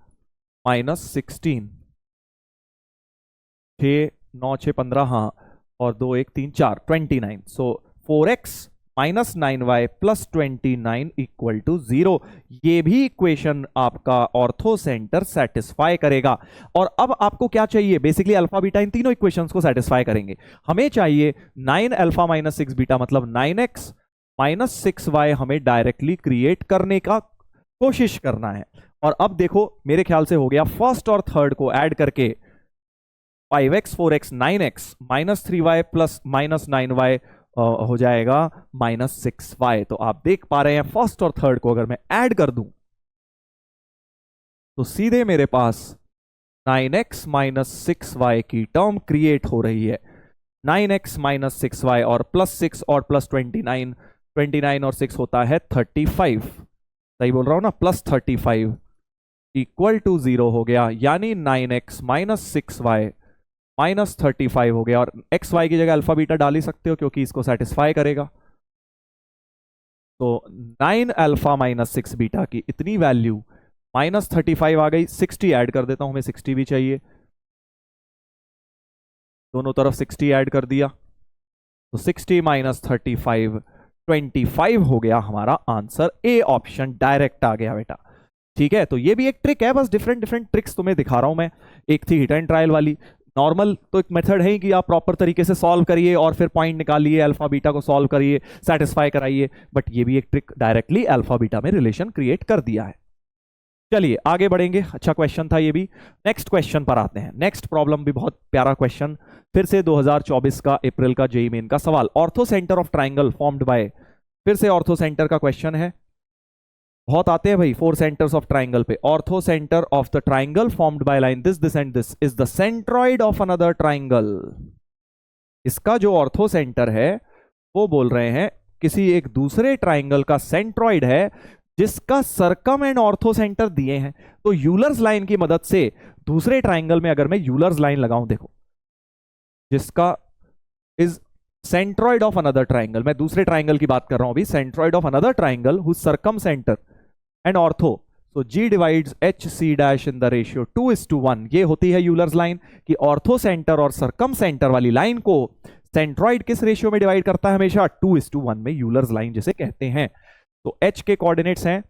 माइनस 16, 6 9 6 15, हाँ, और 2 1 3 4, 29। So 4x minus 9y plus 29 equal to 0। ये भी इक्वेशन आपका ऑर्थो सेंटर सेटिस्फाई करेगा। और अब आपको क्या चाहिए, बेसिकली अल्फा बीटा इन तीनों इक्वेशंस को सेटिस्फाई करेंगे। हमें चाहिए 9 अल्फा माइनस 6 बीटा, मतलब 9x माइनस 6y हमें डायरेक्टली क्रिएट करने का कोशिश करना है। और अब देखो मेरे ख्याल से हो गया, फर्स्ट और थर्ड को ऐड करके 5x 4x 9x minus 3y plus minus 9y हो जाएगा -6y। तो आप देख पा रहे हैं फर्स्ट और थर्ड को अगर मैं ऐड कर दूं तो सीधे मेरे पास 9x माइनस 6y की टर्म क्रिएट हो रही है। 9x माइनस 6y और प्लस 6 और प्लस 29, 29 और 6 होता है 35, सही बोल रहा हूं ना, प्लस 35 इक्वल टू 0 हो गया। यानी 9x माइनस 6y माइनस 35 हो गया। और एक्स वाई की जगह अल्फा बीटा डाल ही सकते हो क्योंकि इसको सेटिस्फाई करेगा। तो 9 अल्फा माइनस 6 बीटा की इतनी वैल्यू माइनस 35 आ गई। 60 ऐड कर देता हूं, हमें 60 भी चाहिए, दोनों तरफ 60 ऐड कर दिया, तो 60 माइनस 35 25 हो गया हमारा आंसर। ए ऑप्शन डायरेक्ट आ गया बेटा। ठीक है, तो ये भी एक ट्रिक है, बस डिफरेंट ट्रिक्स तुम्हें दिखा रहा हूं मैं। एक थी हिट एंड ट्रायल वाली, नॉर्मल तो एक मेथड है कि आप प्रॉपर तरीके से सॉल्व करिए और फिर पॉइंट निकालिए, अल्फा बीटा को सॉल्व करिए, सेटिस्फाई कराइए, बट ये भी एक ट्रिक डायरेक्टली अल्फा बीटा में रिलेशन क्रिएट कर दिया है। चलिए आगे बढ़ेंगे, अच्छा क्वेश्चन था ये भी। नेक्स्ट क्वेश्चन पर आते हैं। नेक्स्ट प्रॉब्लम भी बहुत प्यारा क्वेश्चन, फिर से 2024 का अप्रैल का जेईई मेन का सवाल। Ortho centre of triangle formed by, फिर से ऑर्थो सेंटर का क्वेश्चन है, बहुत आते हैं भाई 4 सेंटर्स ऑफ ट्राइंगल पे। Ortho centre of the triangle formed by line this and this is the centroid of another triangle. इसका जो ऑर्थो सेंटर है वो बोल रहे हैं किसी एक दूसरे ट्राइंगल का सेंट्रॉइड है जिसका सर्कम एंड ऑर्थो सेंटर दिए हैं। तो यूलर्स लाइन की मदद से दूसरे ट्राइंगल में अगर मैं यूलर्स लाइन लगाऊं, देखो जिसका is centroid of another triangle, मैं दूसरे ट्राइंगल की बात कर रहा हूं अभी, centroid of another triangle whose circumcentre and ortho, so G divides H C dash in the ratio 2:1। ये होती है यूलर्स लाइन कि ऑर्थो सेंटर और सर्कम सेंटर वाली लाइन को सेंट्रॉइड किस रेशियो में डिवाइड करता है, हमेशा 2:1 में, यूलर्स लाइन जिसे कहते हैं। तो H के कोऑर्डिनेट्स हैं,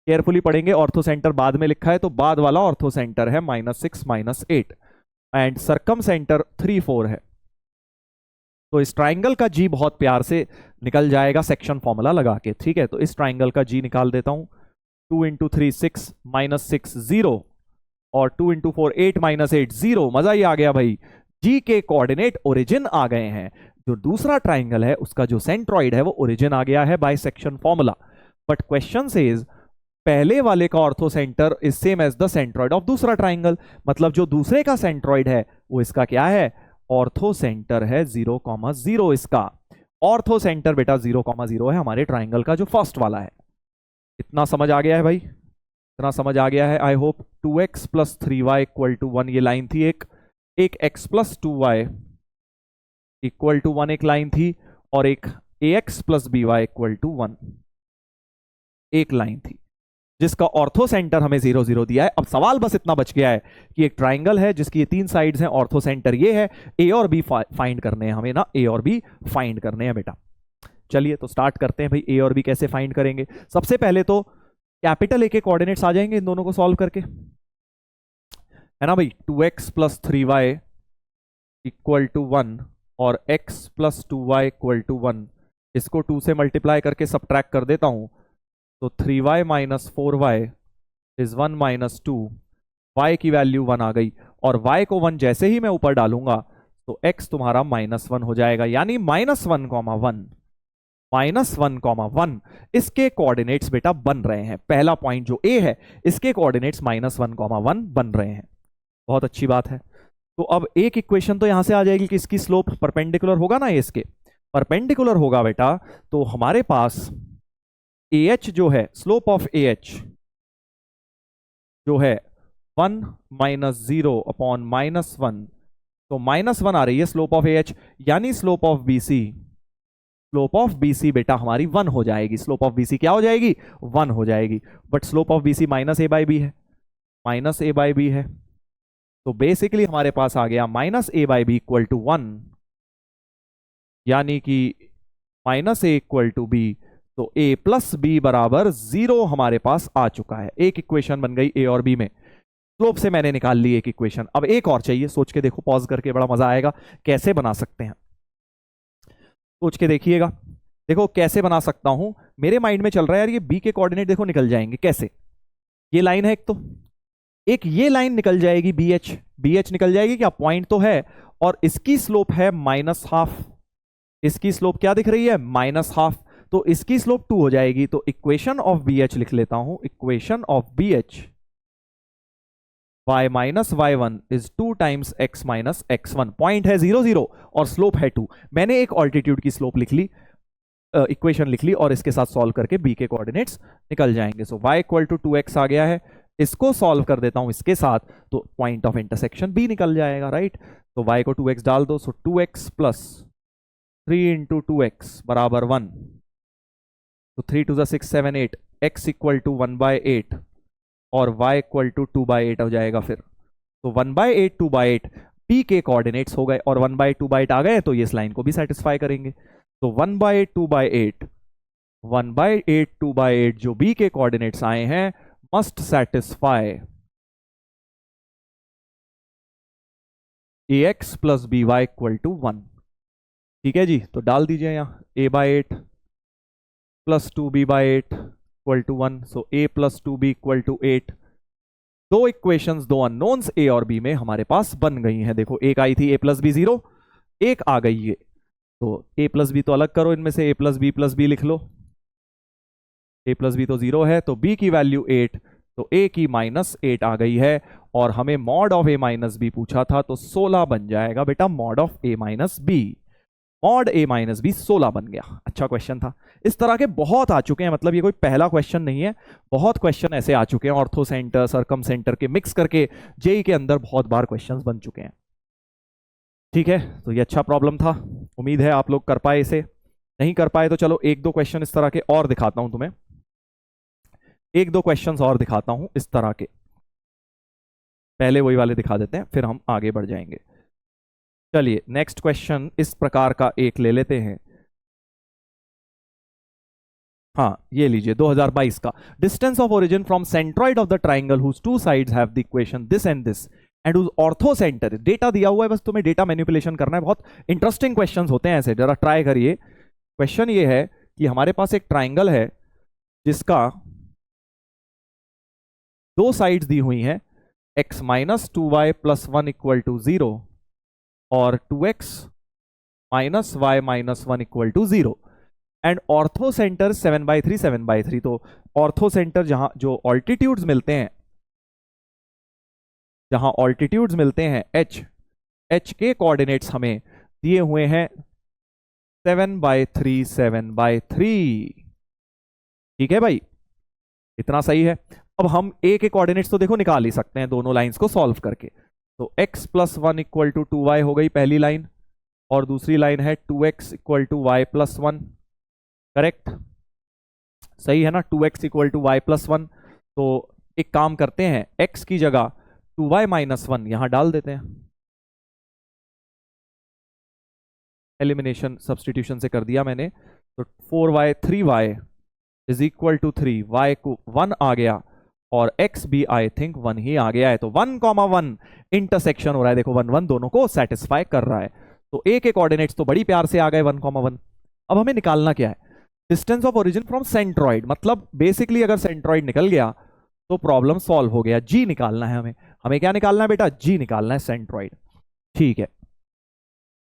केयरफुली पढ़ेंगे, ऑर्थो सेंटर बाद में लिखा है तो बाद वाला ऑर्थो सेंटर है -6 -8 एंड सर्कम सेंटर 3 4 है। तो इस ट्राइंगल का G बहुत प्यार से निकल जाएगा सेक्शन फॉर्मूला लगा के, ठीक है। तो इस ट्राइंगल का G निकाल देता हूं, 2 × 3 6 -6 0 और 2 × 4 8 -8 0। मजा ही आ गया भाई, G के कोऑर्डिनेट ओरिजिन आ गए हैं। जो दूसरा ट्राइंगल है उसका जो सेंट्रॉइड है वो ओरिजिन आ गया है by section formula. But question says पहले वाले का orthocentre is same as the centroid of दूसरा ट्राइंगल, मतलब जो दूसरे का सेंट्रॉइड है वो इसका क्या है, ऑर्थो सेंटर है 0,0। इसका ऑर्थो सेंटर बेटा 0,0 है हमारे ट्राइंगल का जो फर्स्ट वाला है। इतना समझ आ गया है भाई, इतना समझ आ गया है आई होप। 2x + 3y = 1 ये लाइन थी, एक x + 2y = 1 एक लाइन थी, और एक ax + by = 1 एक लाइन थी, जिसका ऑर्थो सेंटर हमें 0 0 दिया है। अब सवाल बस इतना बच गया है कि एक ट्राइंगल है जिसकी ये 3 साइड्स हैं, ऑर्थो सेंटर ये है, ए और बी फाइंड करने हैं हमें ना, ए और बी फाइंड करने हैं बेटा। चलिए तो स्टार्ट करते हैं भाई, ए और बी कैसे फाइंड करेंगे। सबसे पहले तो कैपिटल ए के कोऑर्डिनेट्स आ जाएंगे इन दोनों को सॉल्व करके, है ना भाई। 2x + 3y = 1 और x + 2y = 1, इसको 2 से मल्टीप्लाई करके सब्ट्रैक्ट कर देता हूं, तो 3y - 4y = 1 - 2, y की वैल्यू 1 आ गई, और y को 1 जैसे ही मैं ऊपर डालूंगा तो x तुम्हारा -1 हो जाएगा, यानी -1,1 -1,1 इसके कोऑर्डिनेट्स बेटा बन रहे हैं। पहला पॉइंट जो A है इसके कोऑर्डिनेट्स -1,1 बन रहे हैं, बहुत अच्छी बात है। तो अब एक इक्वेशन तो यहां से आ जाएगी कि इसकी स्लोप परपेंडिकुलर होगा ना, इसके परपेंडिकुलर होगा बेटा, तो हमारे पास AH जो है, स्लोप ऑफ AH जो है 1 - 0 / -1, तो -1 आ रही है स्लोप ऑफ AH, यानी स्लोप ऑफ BC बेटा हमारी 1 हो जाएगी। स्लोप ऑफ BC क्या हो जाएगी, 1 हो जाएगी। But slope of BC -a/b है, -a/b है, तो बेसिकली हमारे पास आ गया -a/b = 1, यानी कि -a = b, तो a + b = 0 हमारे पास आ चुका है। एक इक्वेशन बन गई a और b में, स्लोप से मैंने निकाल ली एक इक्वेशन। अब एक और चाहिए, सोच के देखो, पॉज करके, बड़ा मजा आएगा कैसे बना सकते हैं, सोच के देखिएगा। देखो कैसे बना सकता हूं, मेरे माइंड में चल रहा है यार, ये b के कोऑर्डिनेट देखो निकल जाएंगे कैसे। ये लाइन है एक, तो एक ये लाइन निकल जाएगी BH निकल जाएगी, क्या पॉइंट तो है, और इसकी स्लोप है -½ इसकी स्लोप क्या दिख रही है, -½ तो इसकी स्लोप 2 हो जाएगी। तो इक्वेशन ऑफ BH लिख लेता हूं, equation of BH y - y1 = 2 × x - x1, point है 0 0 और स्लोप है 2। मैंने एक ऑल्टीट्यूड की स्लोप लिख ली, इक्वेशन लिख ली, और इसके साथ सॉल्व करके b के कोऑर्डिनेट्स निकल जाएंगे। सो y = 2x आ गया है, इसको सॉल्व कर देता हूं इसके साथ, तो पॉइंट ऑफ इंटरसेक्शन b निकल जाएगा, राइट। तो y को 2x डाल दो, सो 2x + 3 × 2x = 1, तो 3 × 2 = 6 7 8, x = 1/8 और y = 2/8 हो जाएगा फिर। तो 1/8 2/8 p के कोऑर्डिनेट्स हो गए, और 1/8 2/8 आ गए तो ये इस लाइन को भी सेटिस्फाई करेंगे। तो 1/8 2/8 1/8 2/8 जो b के कोऑर्डिनेट्स आए हैं must satisfy a x plus b y equal to 1। ठीक है जी, तो डाल दीजिए यहाँ a by 8 plus 2b by 8 equal to 1। So a plus 2b equal to 8। दो इक्वेशंस, दो अननोन्स a और b में हमारे पास बन गई हैं। देखो एक आई थी a प्लस बी 0, एक आ गई है, तो a प्लस बी तो अलग करो, इनमें से a प्लस बी लिख लो। a प्लस बी तो 0 है, तो b की वैल्यू 8, तो a की -8 आ गई है। और हमें mod of a minus b पूछा था, तो 16 बन जाएगा बेटा mod of a minus b. Mod a minus b 16 बन गया। अच्छा क्वेश्चन था। इस तरह के बहुत आ चुके हैं, मतलब ये कोई पहला क्वेश्चन नहीं है, बहुत क्वेश्चन ऐसे आ चुके हैं ऑर्थो सेंटर सरकम सेंटर के मिक्स करके जेई के अंदर बहुत बार क्वेश्चंस बन चुके हैं। ठीक है, तो ये अच्छा प्रॉब्लम था, उम्मीद है आप लोग कर पाए इसे। नहीं कर पाए तो चलो एक दो क्वेश्चन इस तरह के और दिखाता हूं तुम्हें, एक दो क्वेश्चंस और दिखाता हूं इस तरह के। पहले वही वाले दिखा देते हैं, फिर हम आगे बढ़ जाएंगे। चलिए नेक्स्ट क्वेश्चन इस प्रकार का एक ले लेते हैं। हाँ ये लीजिए 2022 का। Distance of origin from centroid of the triangle whose two sides have the equation this and this and whose orthocentre. Data दिया हुआ है, बस तुम्हें डेटा मैनिपुलेशन करना है। बहुत इंटरेस्टिंग क्वेश्चंस होते हैं ऐसे, जरा ट्राई करिए। क्वेश्चन ये है कि हमारे पास एक ट्राइंगल है जिसका दो साइड्स दी हुई हैं, x minus 2y plus 1 equal to 0 और 2x minus y minus 1 equal to 0 and orthocentre 7/3 7/3। तो ऑर्थो सेंटर जहां जो ऑल्टीट्यूड्स मिलते हैं, जहां ऑल्टीट्यूड्स मिलते हैं h के कोऑर्डिनेट्स हमें दिए हुए हैं 7/3 7/3। ठीक है भाई, इतना सही है। अब हम a के कोऑर्डिनेट्स तो देखो निकाल ही सकते हैं दोनों लाइंस को सॉल्व करके। तो x plus 1 equal to 2y हो गई पहली लाइन, और दूसरी लाइन है 2x equal to y plus 1। Correct, सही है ना, 2x equal to y plus 1। तो एक काम करते हैं, x की जगह 2y माइनस 1 यहां डाल देते हैं। एलिमिनेशन सब्सटीट्यूशन से कर दिया मैंने। तो 4y 3y is equal to 3, y को 1 आ गया और x भी आई थिंक 1 ही आ गया है। तो 1,1 इंटरसेक्शन हो रहा है, देखो 1 1 दोनों को सेटिस्फाई कर रहा है। तो a के कोऑर्डिनेट्स तो बड़ी प्यार से आ गए 1,1। अब हमें निकालना क्या है, distance of origin from centroid. मतलब बेसिकली अगर सेंट्रॉइड निकल गया तो प्रॉब्लम सॉल्व हो गया। g निकालना है हमें। हमें क्या निकालना है बेटा, g निकालना है, सेंट्रॉइड। ठीक है,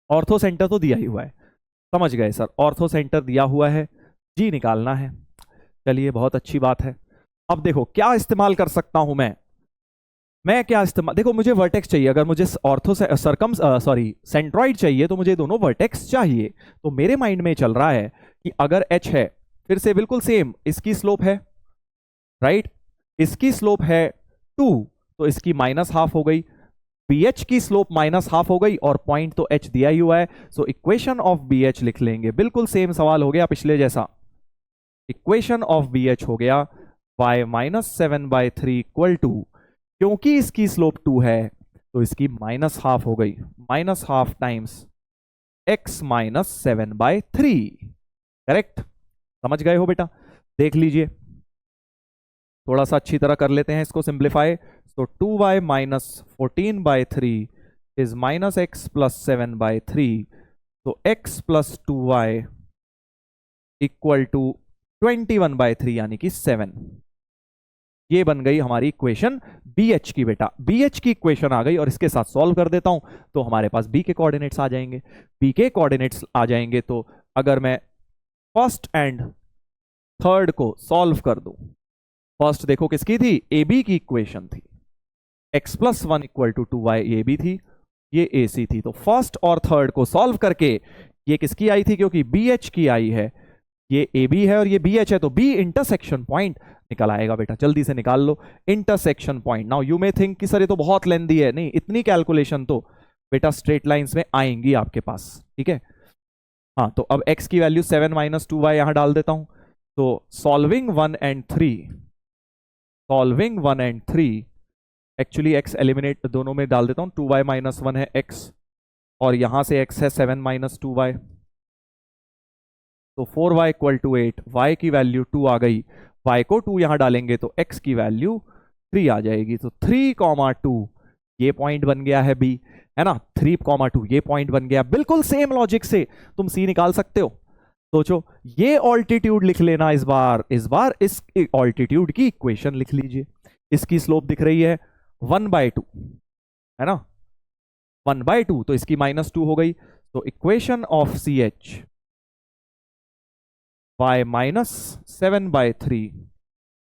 ऑर्थो सेंटर तो दिया ही हुआ है, समझ गए सर, ऑर्थो सेंटर दिया हुआ है, g निकालना है। चलिए बहुत अच्छी बात है। अब देखो क्या इस्तेमाल कर सकता हूं मैं क्या इस्तेमाल, देखो मुझे वर्टेक्स चाहिए। अगर मुझे ऑर्थो से सरकम सेंट्रॉइड चाहिए तो मुझे दोनों वर्टेक्स चाहिए। तो मेरे माइंड में चल रहा है कि अगर h है, फिर से बिल्कुल सेम, इसकी स्लोप है राइट, इसकी स्लोप है 2, तो इसकी -½ हो गई। BH की स्लोप -½ हो गई और पॉइंट तो h दिया ही हुआ है। सो इक्वेशन ऑफ BH लिख लेंगे, बिल्कुल सेम सवाल हो गया पिछले जैसा। इक्वेशन ऑफ BH हो गया y माइनस 7/3 इक्वल टू, क्योंकि इसकी स्लोप 2 है तो इसकी -½ हो गई, -½ टाइम्स x माइनस 7/3। करेक्ट, समझ गए हो बेटा। देख लीजिए, थोड़ा सा अच्छी तरह कर लेते हैं इसको सिंप्लीफाई। तो 2y minus 14/3 is -x plus 7/3। तो x plus 2y equal to 21/3 यानी कि 7। ये बन गई हमारी इक्वेशन BH की बेटा। BH की इक्वेशन आ गई और इसके साथ सॉल्व कर देता हूं तो हमारे पास B के कोऑर्डिनेट्स आ जाएंगे। B के कोऑर्डिनेट्स आ जाएंगे तो अगर मैं फर्स्ट एंड थर्ड को सॉल्व कर दूं, फर्स्ट देखो किसकी थी, AB की इक्वेशन थी, x plus 1 equal to 2y ये भी थी, ये AC थी। तो फर्स्ट और थर्ड को सॉल्व करके ये किसकी आई थी, क्योंकि BH की आई है, ये AB है और ये BH है, तो B इंटरसेक्शन पॉइंट निकल आएगा बेटा। जल्दी से निकाल लो intersection point. Now you may think कि सर ये तो बहुत लेंथी है, नहीं, इतनी कैलकुलेशन तो बेटा स्ट्रेट लाइंस में आएंगी आपके पास। ठीक है, हाँ, तो अब x की वैल्यू 7 माइनस 2y यहां डाल देता हूं। तो solving 1 and 3 actually x eliminate दोनों में डाल देता हूं। 2y माइनस 1 है x और यहां से x है 7 माइनस 2y, तो 4y इक्वल टू 8। y की वैल्यू 2 आ गई, y को 2 यहां डालेंगे तो x की वैल्यू 3 आ जाएगी। तो 3, 2 ये पॉइंट बन गया है बी, है ना, 3,2 ये पॉइंट बन गया। बिल्कुल सेम लॉजिक से तुम सी निकाल सकते हो। सोचो, ये ऑल्टीट्यूड लिख लेना इस बार इस ऑल्टीट्यूड की इक्वेशन लिख लीजिए। इसकी स्लोप दिख रही है 1/2, है ना, 1/2, तो इसकी -2 हो गई। तो equation of C H y -7/3,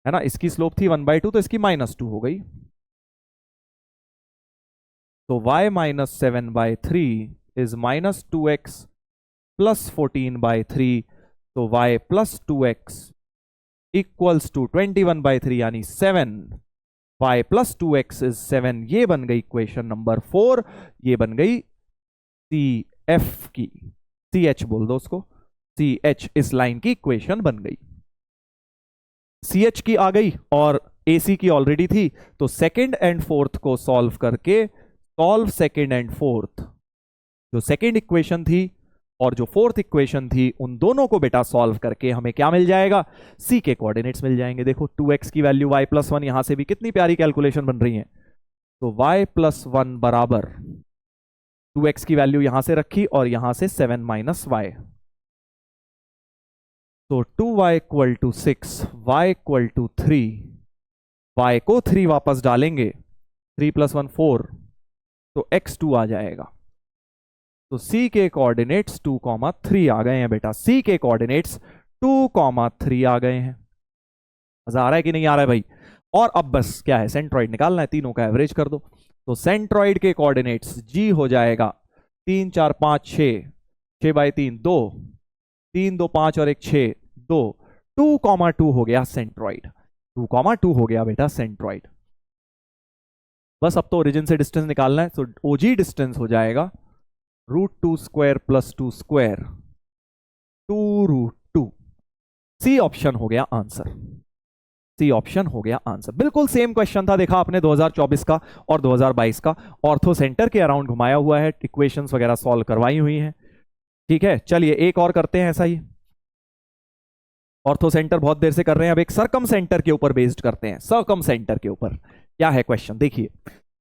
है ना, इसकी स्लोप थी 1/2, तो इसकी -2 हो गई। तो y -7/3 इज -2x प्लस 14/3, तो y plus 2x equals to 21/3 यानी 7। y प्लस 2x इज 7, ये बन गई इक्वेशन नंबर 4। ये बन गई सी एफ की, सी एच बोल दो उसको, सी एच इस लाइन की इक्वेशन बन गई। सी एच की आ गई और ए सी की ऑलरेडी थी, तो सेकेंड एंड फोर्थ को सॉल्व करके सॉल्व सेकेंड एंड फोर्थ, जो सेकेंड इक्वेशन थी और जो फोर्थ इक्वेशन थी, उन दोनों को बेटा सॉल्व करके हमें क्या मिल जाएगा, सी के कोऑर्डिनेट्स मिल जाएंगे। देखो 2x की वैल्यू y प्लस 1, यहां से भी कितनी प्यारी कैलकुलेशन बन रही है। तो y प्लस 1 बराबर 2x की वैल्यू यहां से रखी और यहां से 7 माइनस y, तो 2y equal to 6, y equal to 3, y को 3 वापस डालेंगे, 3 + 1 4, तो x2 आ जाएगा। तो c के कोऑर्डिनेट्स 2,3 आ गए हैं बेटा, c के कोऑर्डिनेट्स 2,3 आ गए हैं। मजा आ रहा है कि नहीं आ रहा है भाई? और अब बस क्या है, सेंट्रॉइड निकालना है, तीनों का एवरेज कर दो। तो सेंट्रॉइड के कोऑर्डिनेट्स g हो जाएगा 3 4 5 6, 6/3 2, 3 2 5 और 1 6 2, 2,2 हो गया सेंट्रॉइड, 2,2 हो गया बेटा सेंट्रॉइड। बस अब तो ओरिजिन से डिस्टेंस निकालना है, तो ओजी डिस्टेंस हो जाएगा √2² + 2², 2√2। सी ऑप्शन हो गया आंसर, सी ऑप्शन हो गया आंसर। बिल्कुल सेम क्वेश्चन था, देखा आपने 2024 का और 2022 का, ऑर्थो सेंटर के अराउंड घुमाया हुआ है, इक्वेशंस वगैरह सॉल्व करवाई हुई हैं। ठीक है, चलिए एक और करते हैं ऐसा ही। ऑर्थो सेंटर बहुत देर से कर रहे हैं, अब एक सर्कम सेंटर के ऊपर बेस्ड करते हैं। सर्कम सेंटर के ऊपर क्या है क्वेश्चन, देखिए।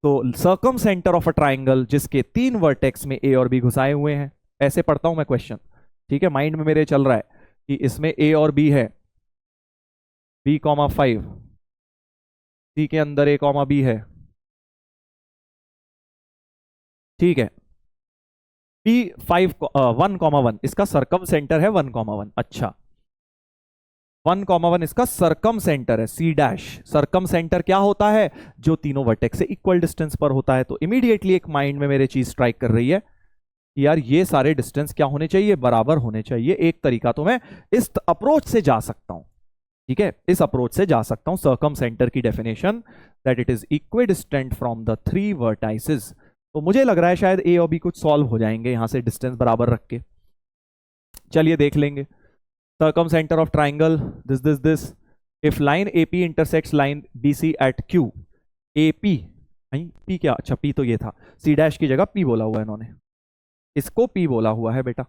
तो circum centre of a triangle जिसके 3 वर्टेक्स में ए और बी घुसाए हुए हैं, ऐसे पढ़ता हूं मैं क्वेश्चन, ठीक है, माइंड में मेरे चल रहा है कि इसमें ए और बी है, b,5, सी के अंदर a, b है, ठीक है। p1,1 इसका सर्कम सेंटर है 1,1, अच्छा 1,1 इसका सर्कम सेंटर है, सी डैश। सर्कम सेंटर क्या होता है, जो तीनों वर्टेक्स से इक्वल डिस्टेंस पर होता है। तो इमीडिएटली एक माइंड में मेरे चीज स्ट्राइक कर रही है कि यार ये सारे डिस्टेंस क्या होने चाहिए, बराबर होने चाहिए। एक तरीका तो मैं इस अप्रोच से जा सकता हूं, ठीक है, इस अप्रोच से जा सकता हूं। सर्कम सेंटर की definition that it is equidistant from the 3 vertices. तो मुझे लग रहा है शायद ए और बी कुछ सॉल्व हो जाएंगे यहां से डिस्टेंस बराबर रख के। चलिए देख लेंगे। Circum center of triangle this if line AP intersects line BC at Q, AP नहीं P क्या, अच्छा P तो ये था, C डैश की जगह P बोला हुआ है इन्होंने, इसको P बोला हुआ है बेटा,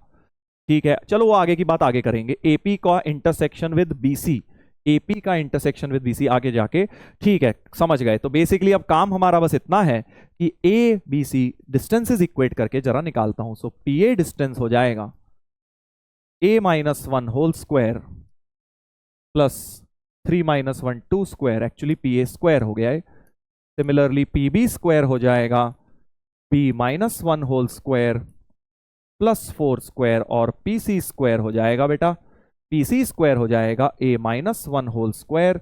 ठीक है। चलो वो आगे की बात आगे करेंगे। AP का इंटरसेक्शन विद BC, AP का इंटरसेक्शन विद BC आगे जाके, ठीक है, समझ गए। तो बेसिकली अब काम हमारा बस इतना है कि ABC डिस्टेंसेस इक्वेट करके जरा निकालता हूं। सो PA डिस्टेंस हो जाएगा a-1 whole square plus 3-1 2², actually PA² हो गया है। सिमिलरली PB² हो जाएगा b-1 होल स्क्वायर प्लस 4² और PC² हो जाएगा बेटा, PC² हो जाएगा a-1 whole square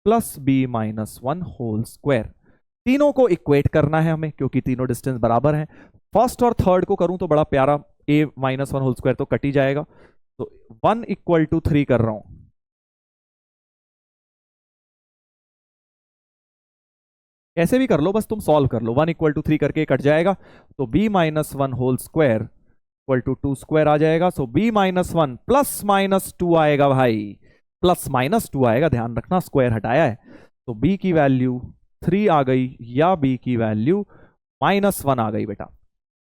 plus b-1 whole square. तीनों को इक्वेट करना है हमें क्योंकि तीनों डिस्टेंस बराबर हैं। फर्स्ट और थर्ड को करूं तो बड़ा प्यारा, a-1 होल स्क्वायर तो कट ही जाएगा, तो 1 = 3 कर रहा हूं। ऐसे भी कर लो, बस तुम सॉल्व कर लो, 1 = 3 करके कट जाएगा। तो b-1 whole square equal to 2² आ जाएगा। सो b-1 +-2 आएगा भाई, +-2 आएगा, ध्यान रखना स्क्वायर हटाया है। तो b की वैल्यू 3 आ गई या b की वैल्यू -1 आ गई बेटा,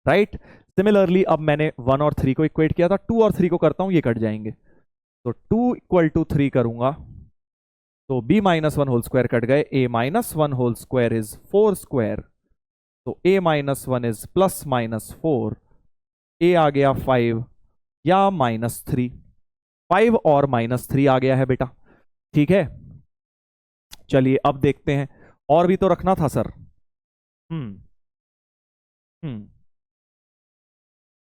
राइट। सिमिलरली अब मैंने 1 और 3 को इक्वेट किया था, 2 और 3 को करता हूं, ये कट जाएंगे। तो 2 = 3 करूंगा तो b-1 होल स्क्वायर कट गए, a-1 होल स्क्वायर इज 4², तो a -1 इज +-4, a आ गया 5 या -3, 5 और -3 आ गया है बेटा। ठीक है, चलिए अब देखते हैं, और भी तो रखना था सर। हम्म हम्म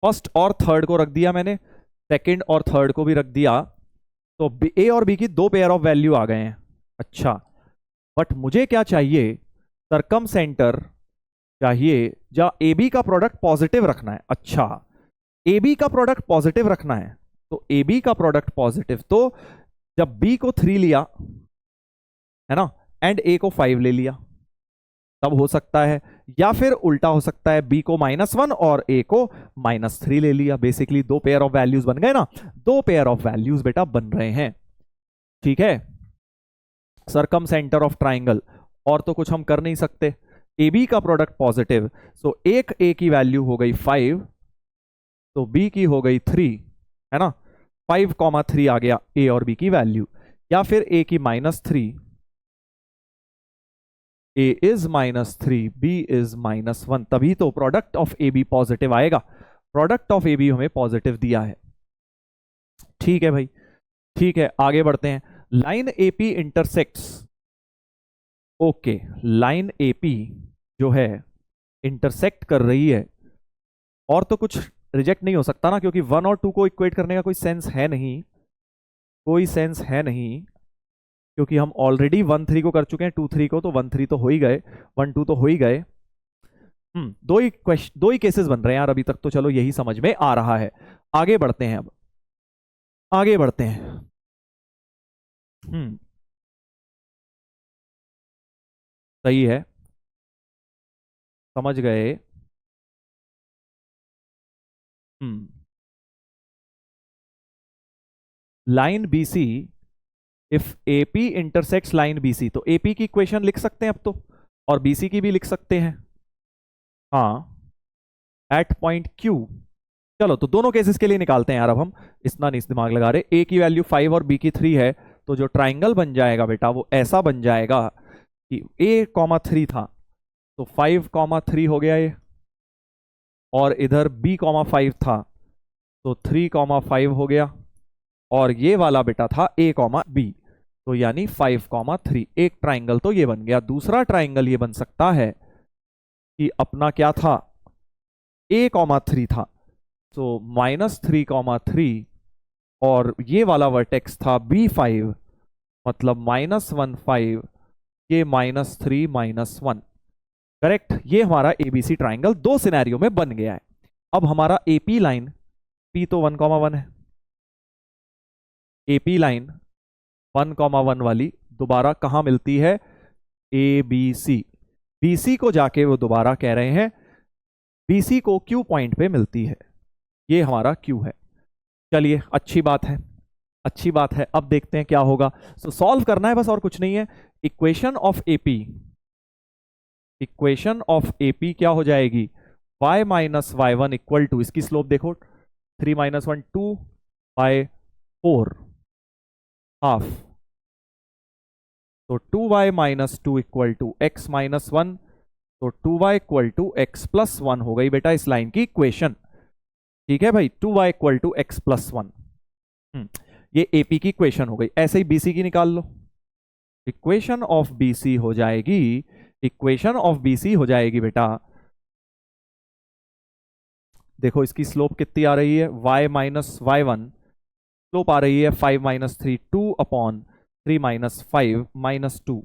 फर्स्ट और थर्ड को रख दिया मैंने, सेकंड और थर्ड को भी रख दिया, तो ए और बी की दो पेयर ऑफ वैल्यू आ गए हैं। अच्छा, बट मुझे क्या चाहिए, सरकम सेंटर चाहिए जहां ए बी का प्रोडक्ट पॉजिटिव रखना है। अच्छा, ए बी का प्रोडक्ट पॉजिटिव रखना है, तो ए बी का प्रोडक्ट पॉजिटिव, तो जब बी को 3 लिया है ना, एंड ए को 5 ले लिया, तब हो सकता है, या फिर उल्टा हो सकता है, बी को -1 और ए को -3 ले लिया। बेसिकली दो पेयर ऑफ वैल्यूज बन गए ना, दो पेयर ऑफ वैल्यूज बेटा बन रहे हैं। ठीक है, सरकम सेंटर ऑफ ट्राइंगल, और तो कुछ हम कर नहीं सकते। ए बी का प्रोडक्ट पॉजिटिव, सो एक ए की वैल्यू हो गई 5, तो बी की हो गई 3, है ना, 5,3 आ गया ए और बी की वैल्यू, या फिर ए की -3, a is -3, b is -1, तभी तो product of A B positive आएगा। प्रोडक्ट ऑफ ए बी हमें पॉजिटिव दिया है। ठीक है भाई, ठीक है, आगे बढ़ते हैं। Line AP intersects, okay, line AP जो है इंटरसेक्ट कर रही है, और तो कुछ रिजेक्ट नहीं हो सकता ना, क्योंकि 1 और 2 को इक्वेट करने का कोई सेंस है नहीं, कोई सेंस है नहीं, क्योंकि हम ऑलरेडी 1 3 को कर चुके हैं, 2 3 को, तो 1 3 तो हो ही गए, 1 2 तो हो ही गए। दो ही केसेस बन रहे हैं यार अभी तक, तो चलो यही समझ में आ रहा है। आगे बढ़ते हैं, अब आगे बढ़ते हैं। सही है, समझ गए। Line BC, if AP intersects line BC, तो AP की इक्वेशन लिख सकते हैं अब तो, और BC की भी लिख सकते हैं। हाँ, एट पॉइंट Q, चलो तो दोनों केसेस के लिए निकालते हैं यार, अब हम इतना नहीं दिमाग लगा रहे। A की वैल्यू 5 और B की 3 है, तो जो ट्राइंगल बन जाएगा बेटा वो ऐसा बन जाएगा कि A, 3 था, तो 5, 3 हो गया ये, और इधर B, 5 था, तो 3, 5 हो गया, और ये वाला बेटा था A, B, तो यानी 5, 3। एक ट्राइंगल तो ये बन गया। दूसरा ट्राइंगल ये बन सकता है कि अपना क्या था, A, 3 था, तो -3, 3, और ये वाला वर्टेक्स था B5, मतलब -1, 5, ये -3, -1, करेक्ट। ये हमारा ABC ट्राइंगल दो सिनेरियो में बन गया है। अब हमारा AP लाइन, P तो 1, 1 है, AP लाइन 1, 1 वाली दोबारा कहां मिलती है, ABC, BC को जाके वो दोबारा कह रहे हैं BC को Q पॉइंट पे मिलती है, ये हमारा Q है। चलिए, अच्छी बात है, अच्छी बात है। अब देखते हैं क्या होगा। सो सॉल्व करना है बस, और कुछ नहीं है। Equation of AP, equation of AP क्या हो जाएगी, y - y1 इक्वल टू, इसकी स्लोप देखो, 3 - 1 2/4 हाफ, तो 2y - 2 इक्वल टू x - 1, तो 2y इक्वल टू x + 1 हो गई बेटा इस लाइन की इक्वेशन। ठीक है भाई, 2y इक्वल टू x + 1, ये AP की इक्वेशन हो गई। ऐसे ही BC की निकाल लो, इक्वेशन ऑफ BC हो जाएगी, इक्वेशन ऑफ BC हो जाएगी बेटा, देखो इसकी स्लोप कितनी आ रही है, y - y1, स्लोप आ रही है 5 - 3, 2/3 - 5 - 2,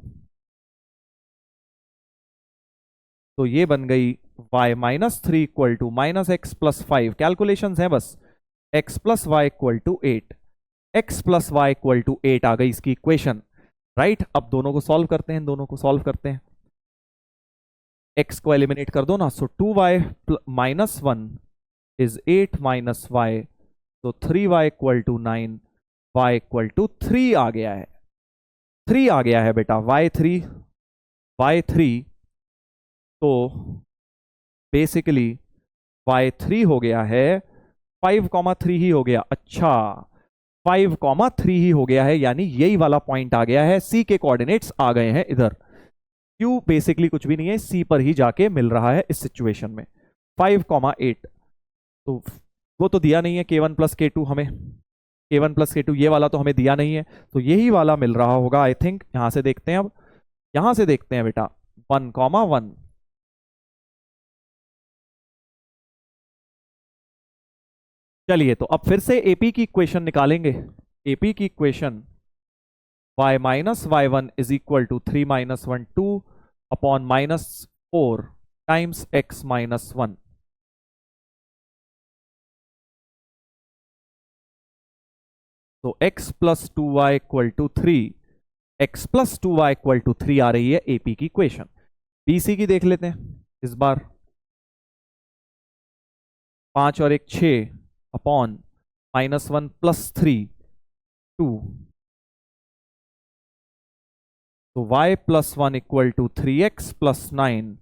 तो ये बन गई y - 3 equal to -x + 5, calculations हैं बस, x + y equal to 8, x + y equal to 8 आ गई इसकी इक्वेशन, राइट। अब दोनों को सॉल्व करते हैं, दोनों को सॉल्व करते हैं, x को एलिमिनेट कर दो ना, सो 2y - 1 इज 8 - y, तो 3y equal to 9, y equal to 3 आ गया है, 3 आ गया है बेटा, y3, तो बेसिकली y3 हो गया है 5, 3 ही हो गया। अच्छा, 5, 3 ही हो गया है, यानी यही वाला पॉइंट आ गया है, C के कोऑर्डिनेट्स आ गए हैं इधर। Q बेसिकली कुछ भी नहीं है, C पर ही जाके मिल रहा है इस सिचुएशन में। 5,8 तो वो तो दिया नहीं है, K1 प्लस K2 हमें, K1 प्लस K2 ये वाला तो हमें दिया नहीं है, तो यही वाला मिल रहा होगा आई थिंक। यहां से देखते हैं, अब यहां से देखते हैं बेटा 1,1। चलिए तो अब फिर से एपी की इक्वेशन निकालेंगे। एपी की equation y minus y one is equal to 3 minus 1 2 upon -4 times x minus 1। तो x plus 2y equal to 3, x plus 2y equal to 3 आ रही है एपी की इक्वेशन। बीसी की देख लेते हैं इस बार। 5 और 1 6 अपॉन -1 प्लस 3 2। तो y plus 1 equal to 3x plus 9।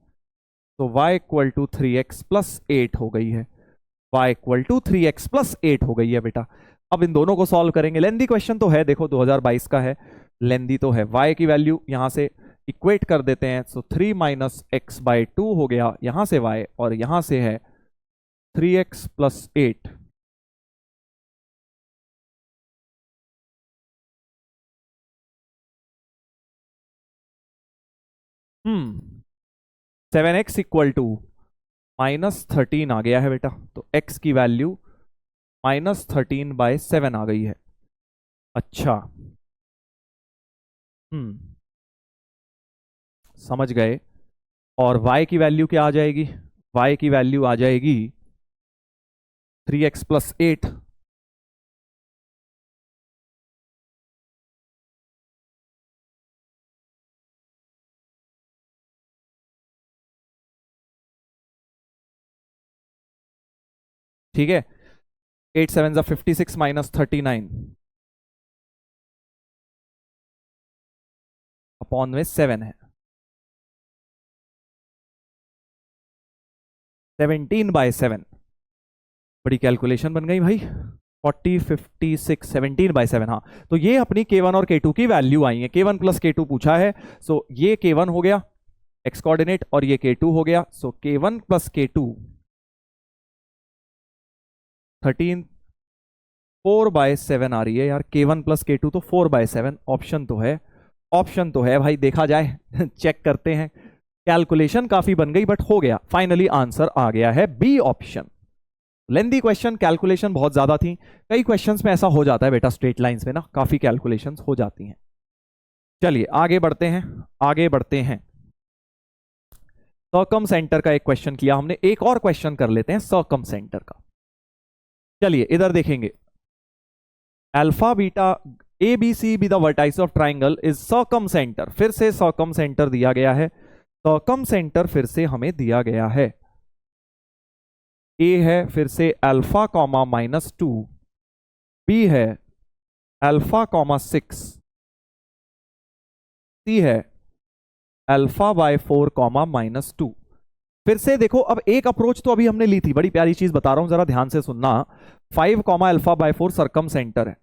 तो y equal to 3x plus 8 हो गई है। y equal to 3x plus 8 हो गई है बेटा। अब इन दोनों को सॉल्व करेंगे। लेंदी क्वेश्चन तो है, देखो 2022 का है, लेंदी तो है। y की वैल्यू यहां से इक्वेट कर देते हैं, सो 3 माइनस एक्स बाई 2 हो गया यहां से y, और यहां से है 3x प्लस 8। हम्म 7x इक्वल टू -13 आ गया है बेटा। तो x की वैल्यू -13/7 आ गई है। अच्छा, समझ गए। और y की वैल्यू क्या आ जाएगी? y की वैल्यू आ जाएगी 3x प्लस 8। ठीक है, 8 7 जा 56 माइनस 39 अपॉन में 7 है, 17/7। बड़ी कैलकुलेशन बन गई भाई। 40 56 17/7। हाँ, तो ये अपनी K1 और K2 की वैल्यू आई है। K1 प्लस K2 पूछा है, सो ये K1 हो गया एक्स कोऑर्डिनेट, और ये K2 हो गया। सो K1 प्लस K2 13 4/7 आ रही है यार। K1 प्लस K2 तो 4/7। ऑप्शन तो है, ऑप्शन तो है भाई, देखा जाए चेक करते हैं। कैलकुलेशन काफी बन गई बट हो गया, फाइनली आंसर आ गया है B option. Lengthy question, calculation बहुत ज्यादा थी। कई क्वेश्चंस में ऐसा हो जाता है बेटा, स्ट्रेट लाइंस में ना काफी कैलकुलेशंस हो जाती हैं। चलिए आगे बढ़ते हैं, आगे बढ़ते हैं। सर्कम सेंटर का एक क्वेश्चन किया हमने, एक और क्वेश्चन कर लेते हैं सर्कम सेंटर का। चलिए इधर देखेंगे, alpha beta A B C be the vertices of triangle is circumcentre. फिर से सर्कम सेंटर दिया गया है। सर्कम सेंटर फिर से हमें दिया गया है। ए है फिर से अल्फा कॉमा -2, बी है अल्फा कॉमा 6, सी है अल्फा/4 कॉमा -2। फिर से देखो, अब एक अप्रोच तो अभी हमने ली थी, बड़ी प्यारी चीज बता रहा हूं, जरा ध्यान से सुनना। 5 कॉमा अल्फा/4 सर्कम सेंटर है।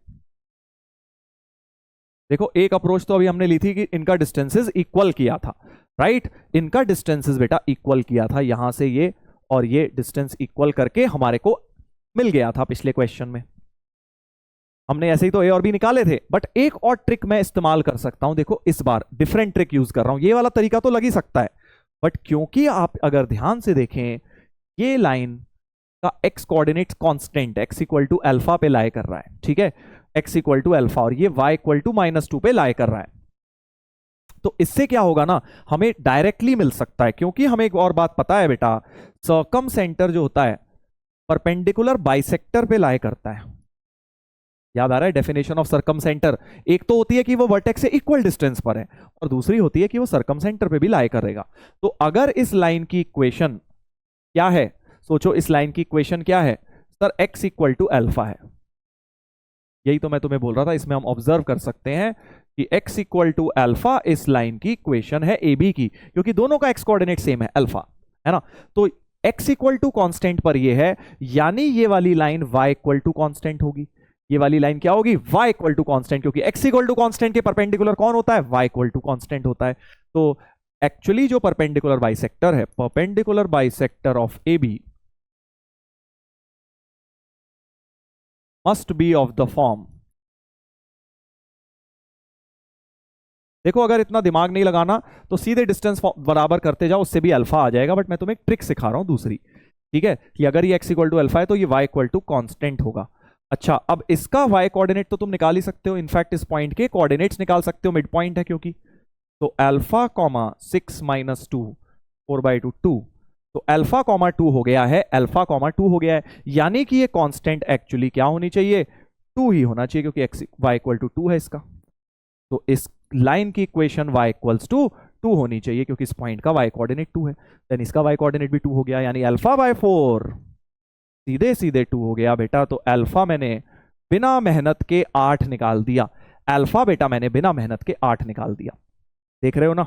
देखो एक अप्रोच तो अभी हमने ली थी कि इनका डिस्टेंसेस इक्वल किया था, राइट। इनका डिस्टेंसेस बेटा इक्वल किया था, यहां से ये और ये डिस्टेंस इक्वल करके हमारे को मिल गया था पिछले क्वेश्चन में। हमने ऐसे ही तो ए और बी निकाले थे, बट एक और ट्रिक मैं इस्तेमाल कर सकता हूं। देखो इस बार डिफरेंट ट्रिक यूज कर रहा हूं। ये वाला तरीका तो लग ही सकता है, बट क्योंकि आप अगर ध्यान से देखें, ये लाइन का x coordinate constant, x equal to alpha पे लाई कर रहा है, ठीक है, एक्स इक्वल टू अल्फा, और ये वाई इक्वल टू -2 पे लाई कर रहा है। तो इससे क्या होगा ना, हमें डायरेक्टली मिल सकता है, क्योंकि हमें एक और बात पता है बेटा, सर्कम सेंटर जो होता है परपेंडिकुलर बाइसेक्टर पे लाई करता है। याद आ रहा है डेफिनेशन ऑफ सर्कम सेंटर? एक तो होती है कि वो वर्टेक्स से इक्वल डिस्टेंस पर है, और दूसरी होती है कि वो सर्कम सेंटर पे भी लाई करेगा। तो अगर इस लाइन की इक्वेशन क्या है, सोचो इस लाइन की इक्वेशन क्या है sir, x equal to alpha है। यही तो मैं तुम्हें बोल रहा था, इसमें हम ऑब्जर्व कर सकते हैं कि x इक्वल टू अल्फा इस लाइन की इक्वेशन है ए बी की, क्योंकि दोनों का x कोऑर्डिनेट सेम है अल्फा, है ना। तो x इक्वल टू कांस्टेंट पर ये है, यानी ये वाली line y equal to constant होगी। ये वाली लाइन क्या होगी, y इक्वल टू कांस्टेंट, क्योंकि x इक्वल टू कांस्टेंट के परपेंडिकुलर कौन होता है, y इक्वल टू कांस्टेंट होता है। तो एक्चुअली जो परपेंडिकुलर बाइसेक्टर है, perpendicular bisector of A B must be of the form, देखो अगर इतना दिमाग नहीं लगाना तो सीधे डिस्टेंस बराबर करते जाओ, उससे भी अल्फा आ जाएगा, बट मैं तुम्हें एक ट्रिक सिखा रहा हूं दूसरी, ठीक है, कि अगर ये x इक्वल टू अल्फा है तो ये y इक्वल टू कॉन्स्टेंट होगा। अच्छा, अब इसका y कोऑर्डिनेट तो तुम निकाल ही सकते हो, इनफैक्ट इस पॉइंट के कोऑर्डिनेट्स निकाल सकते हो, मिड पॉइंट है क्योंकि, तो अल्फा कॉमा 6 माइनस 2 4/2 2, तो अल्फा कॉमा 2 हो गया है, अल्फा कॉमा 2 हो गया है, यानी कि ये कांस्टेंट एक्चुअली क्या होनी चाहिए, 2 ही होना चाहिए, क्योंकि x y इक्वल टू 2 है इसका। तो इस लाइन की इक्वेशन y इक्वल्स टू 2 होनी चाहिए, क्योंकि इस पॉइंट का y कोऑर्डिनेट 2 है, देन इसका y कोऑर्डिनेट भी 2 हो गया, यानी अल्फा बाय 4 सीधे सीधे 2 हो गया बेटा। तो अल्फा मैंने बिना मेहनत के 8 निकाल दिया, अल्फा बेटा मैंने बिना मेहनत के 8 निकाल दिया। देख रहे हो ना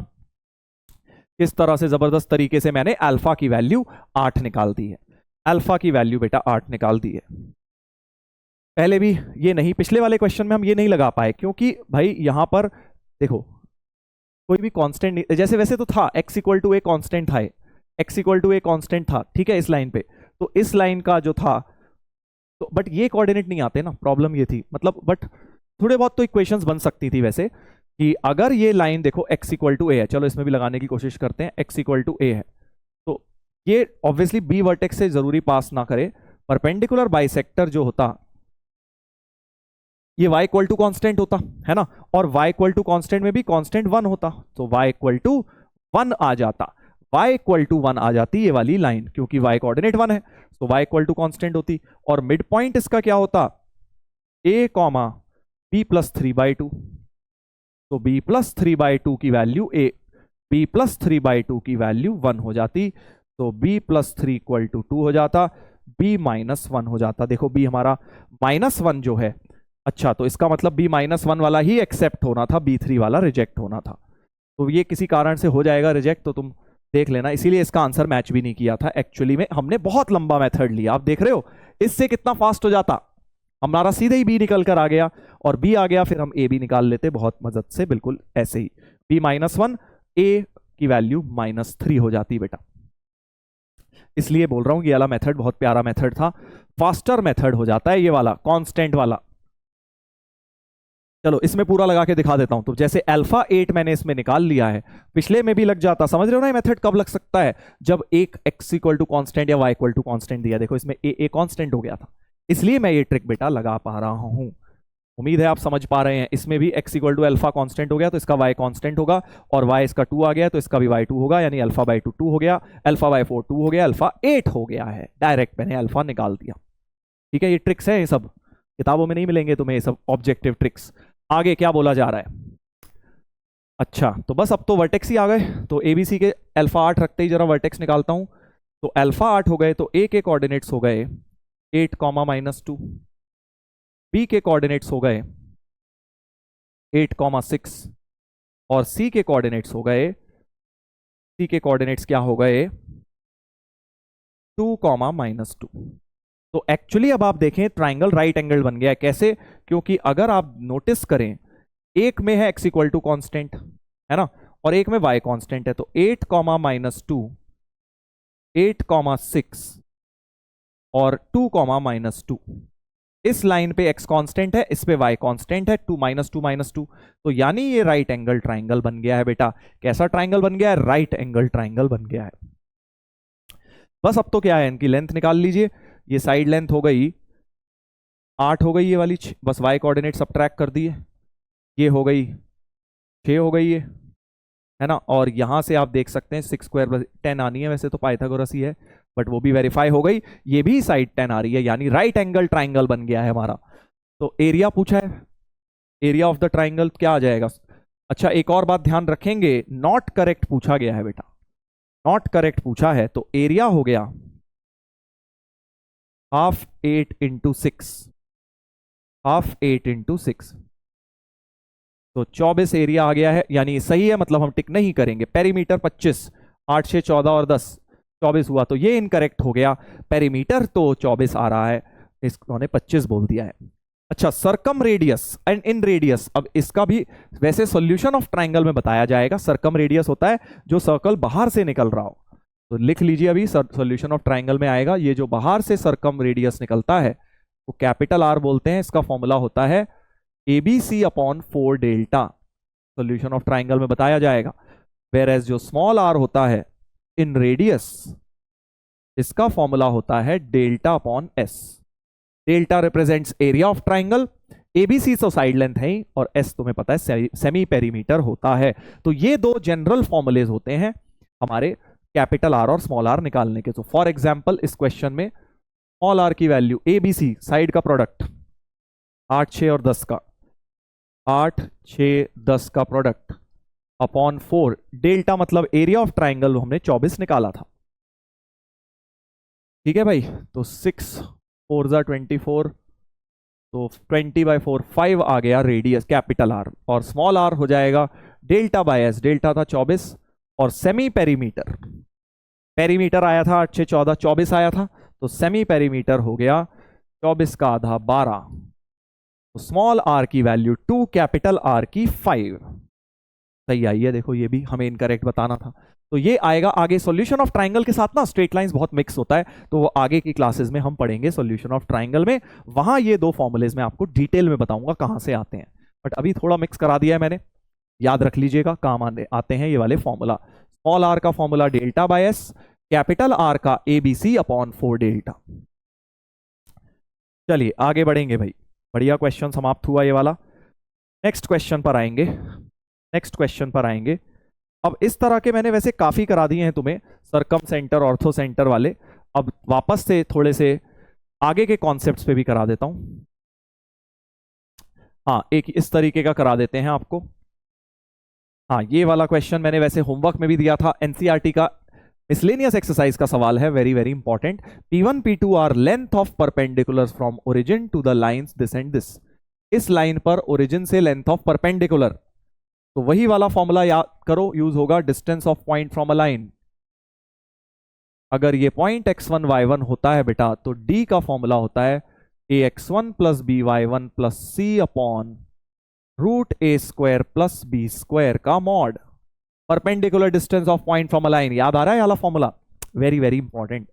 किस तरह से जबरदस्त तरीके से मैंने अल्फा की वैल्यू 8 निकाल दी है, अल्फा की वैल्यू बेटा 8 निकाल दी है। पहले भी ये नहीं, पिछले वाले क्वेश्चन में हम ये नहीं लगा पाए, क्योंकि भाई यहां पर देखो कोई भी कांस्टेंट, जैसे वैसे तो था x equal to a constant था, x equal to a constant था, ठीक है, इस लाइन पे, तो इस लाइन का जो था तो, बट ये कोऑर्डिनेट नहीं आते ना, प्रॉब्लम ये थी, मतलब बट थोड़े बहुत तो इक्वेशंस बन सकती थी वैसे, कि अगर ये लाइन देखो x इक्वल टू ए है, चलो इसमें भी लगाने की कोशिश करते हैं, x इक्वल टू ए है, तो ये ऑब्वियसली बी वर्टेक्स से जरूरी पास ना करे, परपेंडिकुलर बाइसेक्टर जो होता ये y इक्वल टू कॉन्स्टेंट होता है ना, और y इक्वल टू कॉन्स्टेंट में भी कॉन्स्टेंट 1 होता, तो y इक्वल टू 1 आ जाता, y इक्वल टू 1 आ जाती ये वाली लाइन, क्योंकि y कोऑर्डिनेट 1 है, तो y इक्वल टू कॉन्स्टेंट होती, और मिड पॉइंट इसका क्या होता, a कॉमा b प्लस 3/2, तो b प्लस 3/2 की वैल्यू b प्लस 3/2 की वैल्यू 1 हो जाती, तो b प्लस 3 इक्वल टू 2 हो जाता, b माइनस 1 हो जाता, देखो b हमारा -1 जो है, अच्छा तो इसका मतलब b -1 वाला ही एक्सेप्ट होना था, b3 वाला रिजेक्ट होना था, तो ये किसी कारण से हो जाएगा रिजेक्ट, तो तुम देख लेना, इसीलिए इसका आंसर मैच भी नहीं किया था, एक्चुअली में हमने बहुत लंबा मेथड लिया, आप देख रहे हो इससे कितना फास्ट हो जाता, हमारा सीधे ही b निकल कर आ गया, और b आ गया, फिर हम a भी निकाल लेते बहुत मदद से, बिल्कुल ऐसे ही b -1 a की वैल्यू -3 हो जाती बेटा, इसलिए बोल रहा हूं ये वाला मेथड बहुत प्यारा मेथड था, फास्टर मेथड हो जाता है ये वाला कांस्टेंट वाला। चलो इसमें पूरा लगा के दिखा देता हूं, तो जैसे अल्फा 8 मैंने इसमें निकाल लिया है, पिछले में भी लग जाता, समझ रहे हो ना ये मेथड कब लग सकता है, जब एक x इक्वल टू कॉन्स्टेंट या y इक्वल टू कॉन्स्टेंट दिया, देखो इसमें a कॉन्स्टेंट हो गया था, इसलिए मैं ये ट्रिक बेटा लगा पा रहा हूं, उम्मीद है आप समझ पा रहे हैं। इसमें भी x equal to alpha constant हो गया तो इसका y कॉन्स्टेंट होगा, और y इसका 2 आ गया तो इसका भी y 2 होगा, यानी अल्फा बाई 2 2 हो गया, अल्फा बाई 4 2 हो गया, अल्फा 8 हो गया है, डायरेक्ट मैंने अल्फा निकाल दिया, ठीक है, ये ट्रिक्स है, ये सब किताबों में नहीं मिलेंगे तुम्हें, ये सब ऑब्जेक्टिव ट्रिक्स। आगे क्या बोला जा रहा है, अच्छा तो बस अब तो वर्टेक्स ही आ गए, तो एबीसी के अल्फा 8 रखते ही जरा वर्टेक्स निकालता हूं, तो अल्फा 8 हो गए, तो ए के कोऑर्डिनेट्स हो गए 8 -2, बी के कोऑर्डिनेट्स हो गए 8 6, और सी के कोऑर्डिनेट्स हो गए, सी के कोऑर्डिनेट्स क्या हो गए 2 -2। तो एक्चुअली अब आप देखें ट्राइंगल राइट एंगल बन गया है, कैसे, क्योंकि अगर आप नोटिस करें एक में है x इक्वल टू कॉन्स्टेंट है ना, और एक में y कांस्टेंट है, तो 8 -2 8 6 और 2 -2, इस लाइन पे x कांस्टेंट है, इस पे y कांस्टेंट है, 2 -2 तो यानी ये राइट एंगल ट्राइंगल बन गया है बेटा। कैसा ट्राइंगल बन गया है, राइट एंगल ट्राइंगल बन गया है। बस अब तो क्या है, इनकी लेंथ निकाल लीजिए, ये साइड लेंथ हो गई 8 हो गई ये वाली, बस y कोऑर्डिनेट सबट्रैक्ट कर दिए, ये हो गई 6 हो गई है ना, और यहां से आप देख सकते हैं 6 स्क्वायर प्लस 10 आनी है, वैसे तो पाइथागोरस ही है बट वो भी वेरीफाई हो गई, ये भी साइड 10 आ रही है, यानी राइट एंगल ट्राइंगल बन गया है हमारा। तो एरिया पूछा है, एरिया ऑफ द ट्राइंगल क्या आ जाएगा। अच्छा एक और बात ध्यान रखेंगे, नॉट करेक्ट पूछा गया है बेटा, नॉट करेक्ट पूछा है, तो एरिया हो गया हाफ 8 × 6, हाफ 8 × 6, तो 24 एरिया आ गया है, यानी सही है, मतलब हम टिक नहीं करेंगे। पेरीमीटर 25, 8 6 14 और 10 24 हुआ, तो ये इनकरेक्ट हो गया, पेरीमीटर तो 24 आ रहा है, इसने 25 बोल दिया है। अच्छा, circum radius and in radius, अब इसका भी वैसे सॉल्यूशन ऑफ ट्राइंगल में बताया जाएगा। सर्कम रेडियस होता है जो सर्कल बाहर से निकल रहा हो, तो लिख लीजिए अभी सॉल्यूशन ऑफ ट्राइंगल में आएगा ये जो बाहर से सर्कम रेडियस निकलता है वो कैपिटल आर बोलते हैं। इसका फॉर्मूला होता है ABC upon 4 delta, solution of triangle में बताया जाएगा। वेयर एज जो स्मॉल आर होता है इन रेडियस, इसका फॉर्मूला होता है delta upon S. Delta represents area of triangle, ABC तो साइड लेंथ है ही, और एस तुम्हें पता है सेमी पेरीमीटर होता है। तो ये दो जनरल फॉर्मूलेज होते हैं हमारे कैपिटल आर और स्मॉल आर निकालने के। तो फॉर एग्जांपल इस क्वेश्चन में स्मॉल आर की वैल्यू एबीसी साइड का प्रोडक्ट 8 6 और 10 का, 8 6 10 का प्रोडक्ट अपॉन 4, डेल्टा मतलब एरिया ऑफ ट्राइंगल हमने 24 निकाला था। ठीक है भाई, तो 6 4 जा 24, तो 20/4 5 आ गया रेडियस कैपिटल आर, और स्मॉल आर हो जाएगा डेल्टा बाय एस, डेल्टा था 24 और सेमी पेरीमीटर, पेरीमीटर आया था 8 6 14, 24 आया था, तो सेमी पेरीमीटर हो गया 24 का आधा 12, तो स्मॉल आर की वैल्यू 2, कैपिटल आर की 5। सही आई है, देखो ये भी हमें इनकरेक्ट बताना था। तो ये आएगा आगे। सॉल्यूशन ऑफ ट्राइंगल के साथ ना स्ट्रेट लाइंस बहुत मिक्स होता है, तो वो आगे की क्लासेस में हम पढ़ेंगे सॉल्यूशन ऑफ ट्राइंगल में, वहां ये दो फॉर्मूलेज में आपको डिटेल में बताऊंगा कहां से आते हैं, बट अभी थोड़ा मिक्स करा दिया है मैंने, याद रख लीजिएगा काम आते हैं ये वाले फॉर्मूला। स्मॉल आर का formula delta by S, capital R का एबीसी अपॉन 4 डेल्टा। चलिए आगे बढ़ेंगे भाई, बढ़िया क्वेश्चन समाप्त हुआ ये वाला। नेक्स्ट क्वेश्चन पर आएंगे, नेक्स्ट क्वेश्चन पर आएंगे। अब इस तरह के मैंने वैसे काफी करा दिए हैं तुम्हें, सरकम सेंटर ऑर्थो सेंटर वाले। अब वापस से थोड़े से आगे के कॉन्सेप्ट्स पे भी करा देता हूं। हाँ, एक इस तरीके का करा देते हैं आपको। हाँ, ये वाला क्वेश्चन मैंने वैसे होमवर्क में भी दिया था, एनसीईआरटी का मिसलेनियस एक्सरसाइज का सवाल है, very very important. P1 P2 are length of perpendicular from origin to the lines this and this. इस लाइन पर ओरिजिन से लेंथ ऑफ परपेंडिकुलर, तो वही वाला फॉर्मूला याद करो, यूज होगा distance of point from a line. अगर ये पॉइंट x1 y1 होता है बेटा, तो d का फॉर्मूला होता है ax1 plus by1 plus c upon root a square plus b square का mod. Perpendicular distance of point from a line, याद आ रहा है वाला फॉर्मूला, वेरी वेरी इंपॉर्टेंट।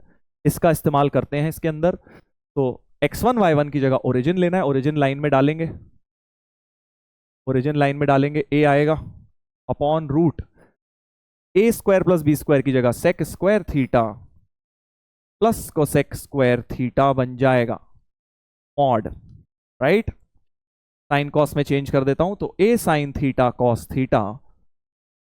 इसका इस्तेमाल करते हैं इसके अंदर। तो x1 y1 की जगह ओरिजिन लेना है, ओरिजिन लाइन में डालेंगे, ओरिजिन लाइन में डालेंगे, a आएगा upon root a square plus b square की जगह sec square theta plus cosec square theta बन जाएगा मॉड, राइट। साइन कॉस में चेंज कर देता हूं, तो a sine theta cos theta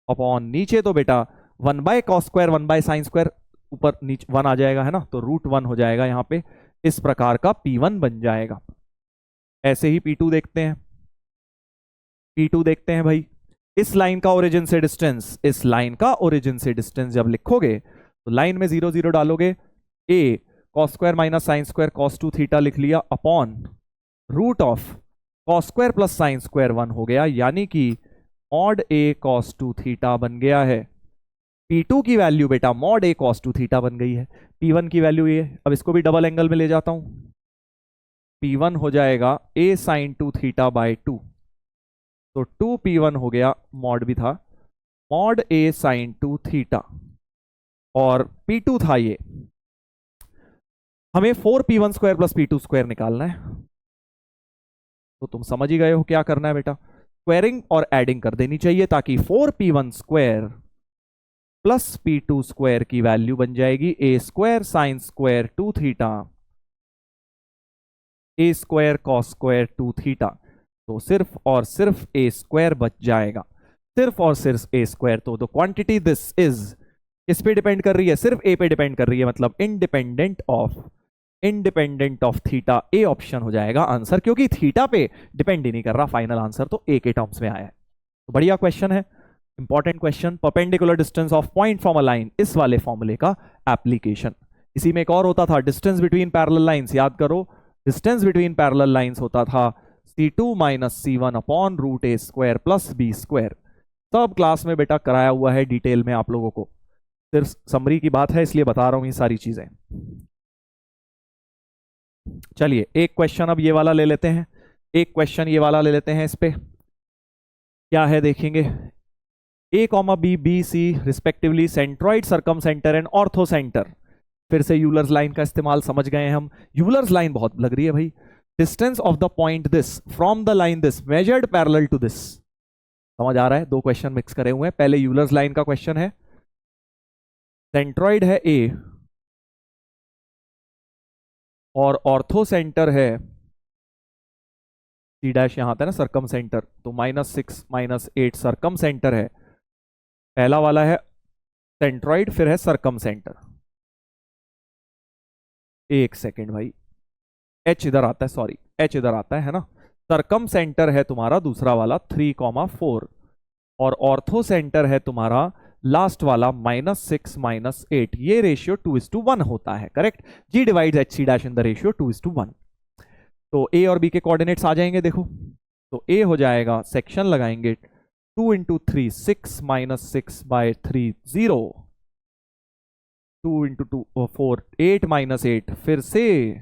upon नीचे तो बेटा 1 by cos square 1 by sine square, ऊपर नीचे 1 आ जाएगा है ना, तो रूट 1 हो जाएगा यहां पे। इस प्रकार का P1 बन जाएगा। ऐसे ही P2 देखते हैं, P2 देखते हैं भाई। इस लाइन का ओरिजिन से डिस्टेंस, इस लाइन का ओरिजिन से डिस्टेंस जब लिखोगे तो लाइन में 0 0 डालोगे, a cos square minus sine square cos 2 theta लिख लिया upon root of cos square plus sine square 1 हो गया, यानी कि मॉड a कॉस 2 थीटा बन गया है। P2 की वैल्यू बेटा मॉड a कॉस 2 थीटा बन गई है। P1 की वैल्यू ये, अब इसको भी डबल एंगल में ले जाता हूं, P1 हो जाएगा a साइन 2 थीटा बाय 2, तो 2P1 हो गया, मॉड भी था मॉड a साइन 2 थीटा, और P2 था ये, हमें 4P1 square plus P2 square निकालना है। तो तुम समझ ही गए हो क्या करना है बेटा, स्क्वायरिंग और एडिंग कर देनी चाहिए, ताकि 4P1 square plus P2 square की वैल्यू बन जाएगी a square sine square 2 theta a square cos square 2 theta, तो सिर्फ और सिर्फ a स्क्वायर बच जाएगा, सिर्फ और सिर्फ a स्क्वायर। तो द क्वांटिटी दिस इज किस पे डिपेंड कर रही है, सिर्फ a पे डिपेंड कर रही है, मतलब independent of theta, A option हो जाएगा आंसर, क्योंकि थीटा पे डिपेंड ही नहीं कर रहा, फाइनल आंसर तो ए के टर्म्स में आया है। तो बढ़िया क्वेश्चन है, important question. Perpendicular distance of point from a line, इस वाले फॉर्मूले का एप्लीकेशन। इसी में एक और होता था डिस्टेंस बिटवीन पैरेलल लाइंस, याद करो डिस्टेंस बिटवीन पैरेलल लाइंस होता था C2 minus C1 upon root a square plus b square. सब क्लास में बेटा कराया हुआ है डिटेल में आप लोगों को, सिर्फ समरी की बात है इसलिए बता रहा हूं ये सारी चीजें। चलिए एक क्वेश्चन अब ये वाला ले लेते हैं। एक क्वेश्चन ये वाला ले लेते हैं, इस पे क्या है देखेंगे। A comma B, B C respectively centroid, circumcentre and orthocentre. फिर से यूलर्स लाइन का इस्तेमाल समझ गए हम। यूलर्स लाइन बहुत लग रही है भाई। Distance of the point this from the line this measured parallel to this. समझ आ रहा है, दो क्वेश्चन मिक्स करे हुए हैं। पहले यूलर्स लाइन का क्वेश्चन है, सेंट्रॉइड है ए और ऑर्थो सेंटर है सी डैश, यहां आता है ना सर्कम सेंटर, तो -6 -8 सर्कम सेंटर है। पहला वाला है सेंट्रॉइड, फिर है सर्कम सेंटर। एक सेकेंड भाई, एच इधर आता है, सॉरी एच इधर आता है ना। सर्कम सेंटर है तुम्हारा दूसरा वाला 3,4 और ऑर्थो सेंटर है तुम्हारा लास्ट वाला -6 -8। ये रेशियो 2:1 होता है, correct. G divides H C dash in the ratio 2:1। तो ए और बी के कोऑर्डिनेट्स आ जाएंगे देखो। तो ए हो जाएगा, सेक्शन लगाएंगे 2 × 3 6 -6/3 0, 2 × 2 4 8 -8, फिर से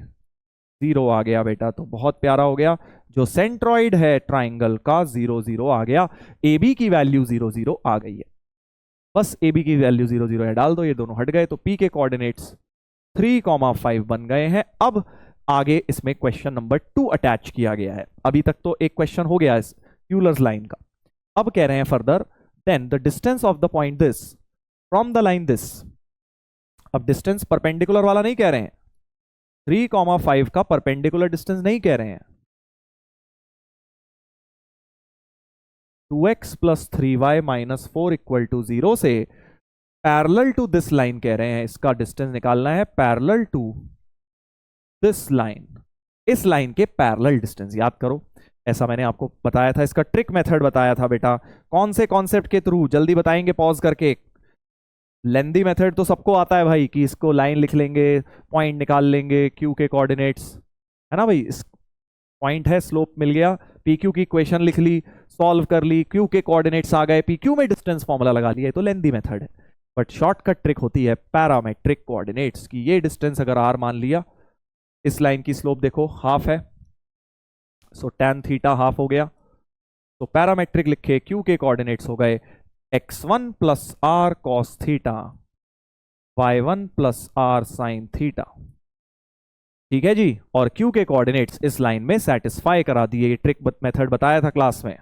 0 आ गया बेटा, तो बहुत प्यारा हो गया। जो सेंट्रॉइड है ट्राइंगल का 0 0 आ गया। ए बी की वैल्यू 0 0 आ गई है, बस ए बी की वैल्यू 0 0 है, डाल दो, ये दोनों हट गए। तो पी के कोऑर्डिनेट्स 3,5 बन गए हैं। अब आगे इसमें क्वेश्चन नंबर 2 अटैच किया गया है। अभी तक तो एक क्वेश्चन हो गया इस यूलर्स लाइन का। अब कह रहे हैं further, then the distance of the point this from the line this. अब डिस्टेंस परपेंडिकुलर वाला नहीं कह रहे हैं, 3,5 का परपेंडिकुलर डिस्टेंस नहीं कह रहे हैं। 2x + 3y - 4 = 0 से पैरेलल टू दिस लाइन कह रहे हैं, इसका डिस्टेंस निकालना है पैरेलल टू दिस लाइन। इस लाइन के पैरेलल डिस्टेंस याद करो, ऐसा मैंने आपको बताया था, इसका ट्रिक मेथड बताया था बेटा। कौन से कॉन्सेप्ट के थ्रू, जल्दी बताएंगे पॉज करके। लेंदी मेथड तो सबको आता है भाई, कि इसको लाइन लिख लेंगे, पॉइंट निकाल लेंगे, क्यू के कोऑर्डिनेट्स, है ना भाई। इस पॉइंट है, स्लोप मिल गया, पी क्यू की इक्वेशन लिख ली, सॉल्व कर ली, क्यू के कोऑर्डिनेट्स आ गए, पी क्यू में डिस्टेंस फॉर्मूला लगा लिया। तो लेंदी मेथड है, बट शॉर्टकट ट्रिक होती है पैरामेट्रिक कोऑर्डिनेट्स की। ये डिस्टेंस अगर आर मान लिया, इस लाइन की स्लोप देखो हाफ है, सो tan थीटा हाफ हो गया। तो पैरामेट्रिक लिखे, क्यू के कोऑर्डिनेट्स हो गए x1 + r cos theta, y1 + r sin theta. ठीक है जी, और क्यू के कोऑर्डिनेट्स इस लाइन में सेटिस्फाई करा दिए। ये ट्रिक मेथड बताया था क्लास में।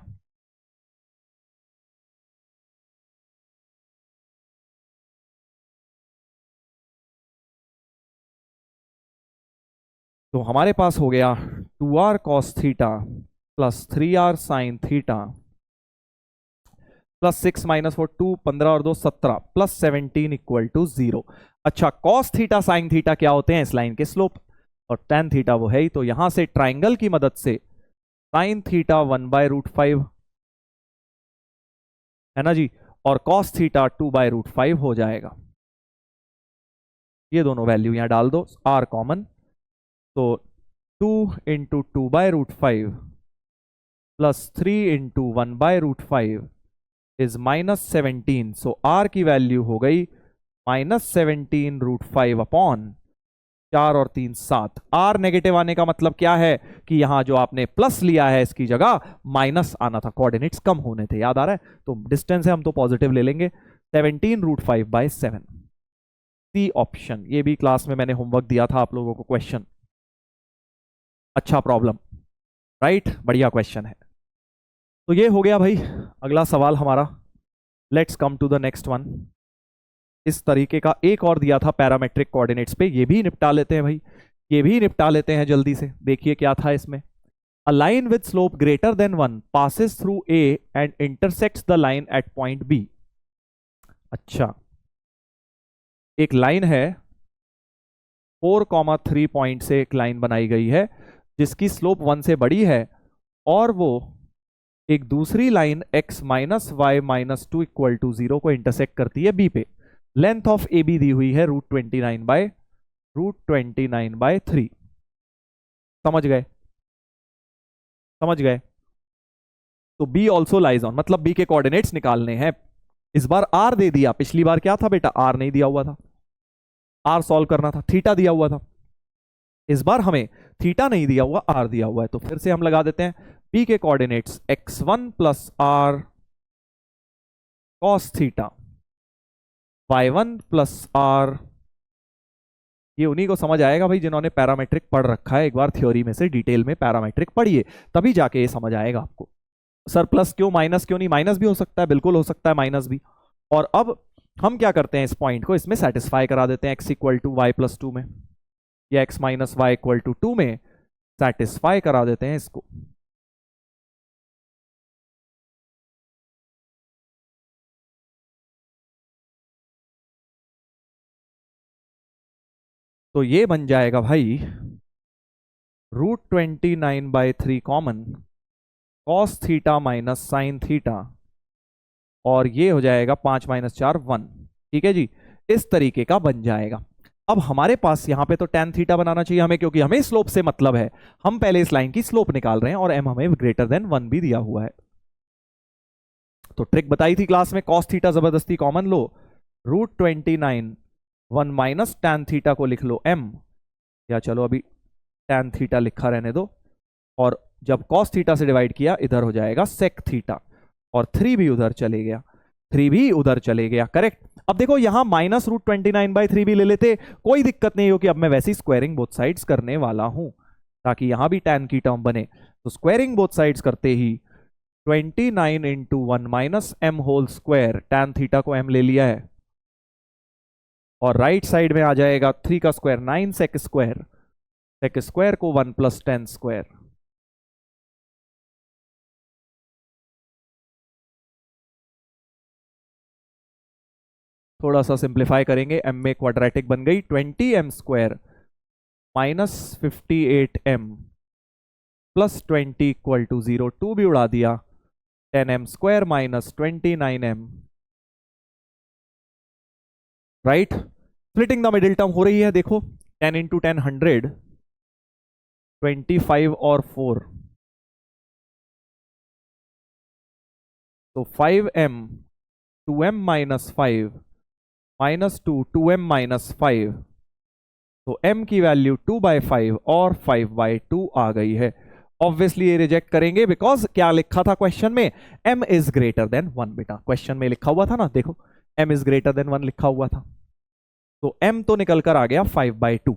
तो हमारे पास हो गया 2r cos theta + 3r sin theta +6 - 4 2 15 और 2 17 +17 = 0। अच्छा, cos थीटा sin थीटा क्या होते हैं? इस लाइन के स्लोप, और tan थीटा वो है ही। तो यहां से ट्राइंगल की मदद से sin थीटा 1/√5 है ना जी, और cos थीटा 2/√5 हो जाएगा। ये दोनों वैल्यू यहां डाल दो, r कॉमन, तो 2 × 2/√5 + 3 × 1/√5 इज -17। सो r की वैल्यू हो गई -17√5 अपॉन 4 और 3 7। r नेगेटिव आने का मतलब क्या है कि यहां जो आपने प्लस लिया है इसकी जगह माइनस आना था, कोऑर्डिनेट्स कम होने थे, याद आ रहा है। तो डिस्टेंस है, हम तो पॉजिटिव ले लेंगे, 17√5/7। सी ऑप्शन, ये भी क्लास में मैंने होमवर्क दिया था आप लोगों को क्वेश्चन। अच्छा प्रॉब्लम, राइट, बढ़िया क्वेश्चन है। तो ये हो गया भाई अगला सवाल हमारा। Let's come to the next one. इस तरीके का एक और दिया था पैरामेट्रिक कोऑर्डिनेट्स पे, ये भी निपटा लेते हैं भाई, ये भी निपटा लेते हैं जल्दी से। देखिए क्या था इसमें, a line with slope greater than 1 passes through A and intersects the line at point B. अच्छा, एक लाइन है 4,3 पॉइंट से एक लाइन बनाई गई है जिसकी स्लोप 1 से बड़ी है, और वो एक दूसरी लाइन x - y - 2 = 0 को इंटरसेक्ट करती है बी पे। Length of A be the हुई है √29/3। समझ गए, समझ गए। तो बी ऑल्सो लाइज ऑन, मतलब बी के कोऑर्डिनेट्स निकालने हैं। इस बार आर दे दिया, पिछली बार क्या था बेटा, आर नहीं दिया हुआ था, आर सॉल्व करना था, थीटा दिया हुआ था। इस बार हमें थीटा नहीं दिया हुआ, आर दिया हुआ है, तो फिर से हम लगा देते हैं बी के coordinates x1 plus r cos theta, y1 plus r. ये उन्हीं को समझ आएगा भाई जिन्होंने पैरामेट्रिक पढ़ रखा है, एक बार थ्योरी में से डिटेल में पैरामेट्रिक पढ़िए, तभी जाके ये समझ आएगा आपको। सर प्लस क्यों, माइनस क्यों नहीं? माइनस भी हो सकता है, बिल्कुल हो सकता है माइनस भी। और अब हम क्या करते हैं, इस पॉइंट को इसमें सेटिस्फाई करा देते हैं x equal to y plus two में, या x minus y equal to two में सेटिस्फाई करा देते हैं इसको। तो ये बन जाएगा भाई √29/3 common cos theta minus sine theta, और ये हो जाएगा 5 - 4 1। ठीक है जी, इस तरीके का बन जाएगा। अब हमारे पास यहां पे तो tan थीटा बनाना चाहिए हमें, क्योंकि हमें स्लोप से मतलब है, हम पहले इस लाइन की स्लोप निकाल रहे हैं, और m हमें ग्रेटर देन 1 भी दिया हुआ है। तो ट्रिक बताई थी क्लास में, cos थीटा जबरदस्ती कॉमन लो, √29 1 माइनस tan थीटा को लिख लो m, या चलो अभी tan थीटा लिखा रहने दो, और जब cos थीटा से डिवाइड किया इधर हो जाएगा sec थीटा, और 3 भी उधर चले गया, 3 भी उधर चले गया, करेक्ट। अब देखो यहां -√29/3 भी ले लेते, कोई दिक्कत नहीं हो, कि अब मैं वैसे ही स्क्वायरिंग बोथ साइड्स करने वाला हूं, ताकि यहां भी tan की टर्म बने। तो स्क्वायरिंग बोथ साइड्स करते ही 29 into 1 minus m whole square, tan theta को m ले लिया है, और राइट साइड में आ जाएगा 3 का square 9 sec square, sec square को 1 + tan स्क्वायर। थोड़ा सा सिंप्लीफाई करेंगे, m में क्वाड्रेटिक बन गई, 20m² minus 58m plus 20 equal to 0, 2 भी उड़ा दिया, 10m² minus 29m, right. Splitting the middle term हो रही है, देखो 10 इंटू 10 100, 25 और 4, तो 5m 2m minus 5 minus 2 2m minus 5, तो m की वैल्यू 2/5 और 5/2 आ गई है। ऑब्वियसली ये रिजेक्ट करेंगे, बिकॉज क्या लिखा था क्वेश्चन में, m इज ग्रेटर देन 1। बेटा क्वेश्चन में लिखा हुआ था ना, देखो m इज ग्रेटर देन 1 लिखा हुआ था, तो m तो निकल कर आ गया 5/2,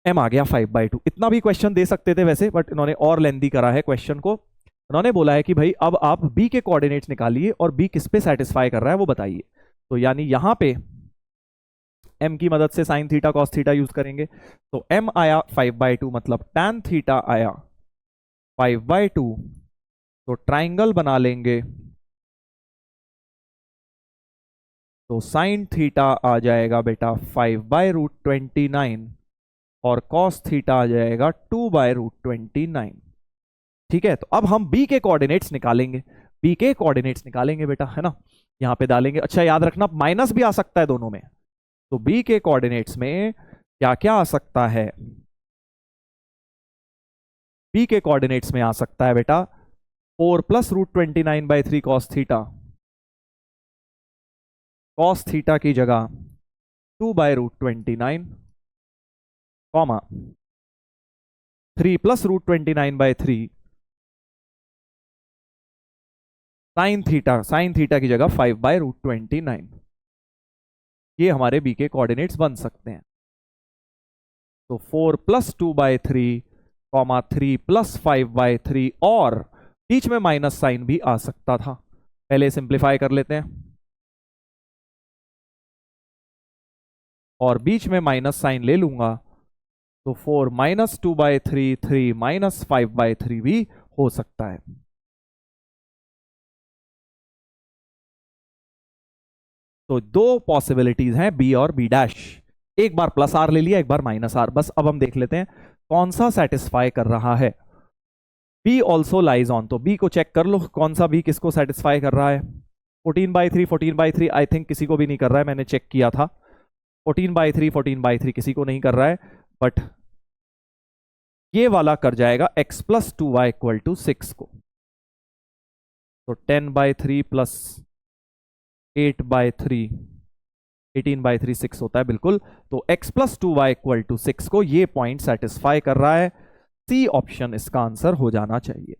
m आ गया 5/2। इतना भी क्वेश्चन दे सकते थे वैसे, बट इन्होंने और लेंदी करा है क्वेश्चन को। उन्होंने बोला है कि भाई अब आप b के कोऑर्डिनेट्स निकालिए, और b किस पे सेटिस्फाई कर रहा है वो बताइए। तो यानी यहां पे m की मदद से sign theta cos theta use करेंगे, तो m आया 5/2, मतलब tan थीटा आया 5/2, तो ट्राइंगल बना लेंगे, तो साइन थीटा आ जाएगा बेटा 5/√29, और कॉस थीटा आ जाएगा 2/√29। ठीक है, तो अब हम b के कोऑर्डिनेट्स निकालेंगे, b के कोऑर्डिनेट्स निकालेंगे बेटा, है ना, यहां पे डालेंगे। अच्छा याद रखना माइनस भी आ सकता है दोनों में, तो b के कोऑर्डिनेट्स में क्या क्या आ सकता है, b के कोऑर्डिनेट्स में आ सकता है बेटा 4 + √29/3 cos थीटा, cos थीटा की जगह 2/√29, कॉमा 3 + √29/3 sin थीटा की जगह 5/√29। ये हमारे b के कोऑर्डिनेट्स बन सकते हैं। तो 4 + 2/3, 3 + 5/3, और बीच में माइनस साइन भी आ सकता था, पहले सिंप्लीफाई कर लेते हैं, और बीच में माइनस साइन ले लूंगा, तो 4 - 2/3 3 - 5/3 भी हो सकता है। तो दो पॉसिबिलिटीज हैं बी और बी डैश, एक बार प्लस आर ले लिया, एक बार माइनस आर, बस अब हम देख लेते हैं कौन सा सेटिस्फाई कर रहा है। बी ऑल्सो लाइज ऑन, तो बी को चेक कर लो कौन सा बी किसको सेटिस्फाई कर रहा है। 14/3 14/3 आई थिंक किसी को भी नहीं कर रहा है, मैंने चेक किया था, 14/3 14/3 किसी को नहीं कर रहा है, बट ये वाला कर जाएगा x + 2y = 6 को, तो 10/3 + 8/3 18/3 6 होता है बिल्कुल। तो x + 2y = 6 को ये पॉइंट सेटिस्फाई कर रहा है। सी ऑप्शन इसका आंसर हो जाना चाहिए।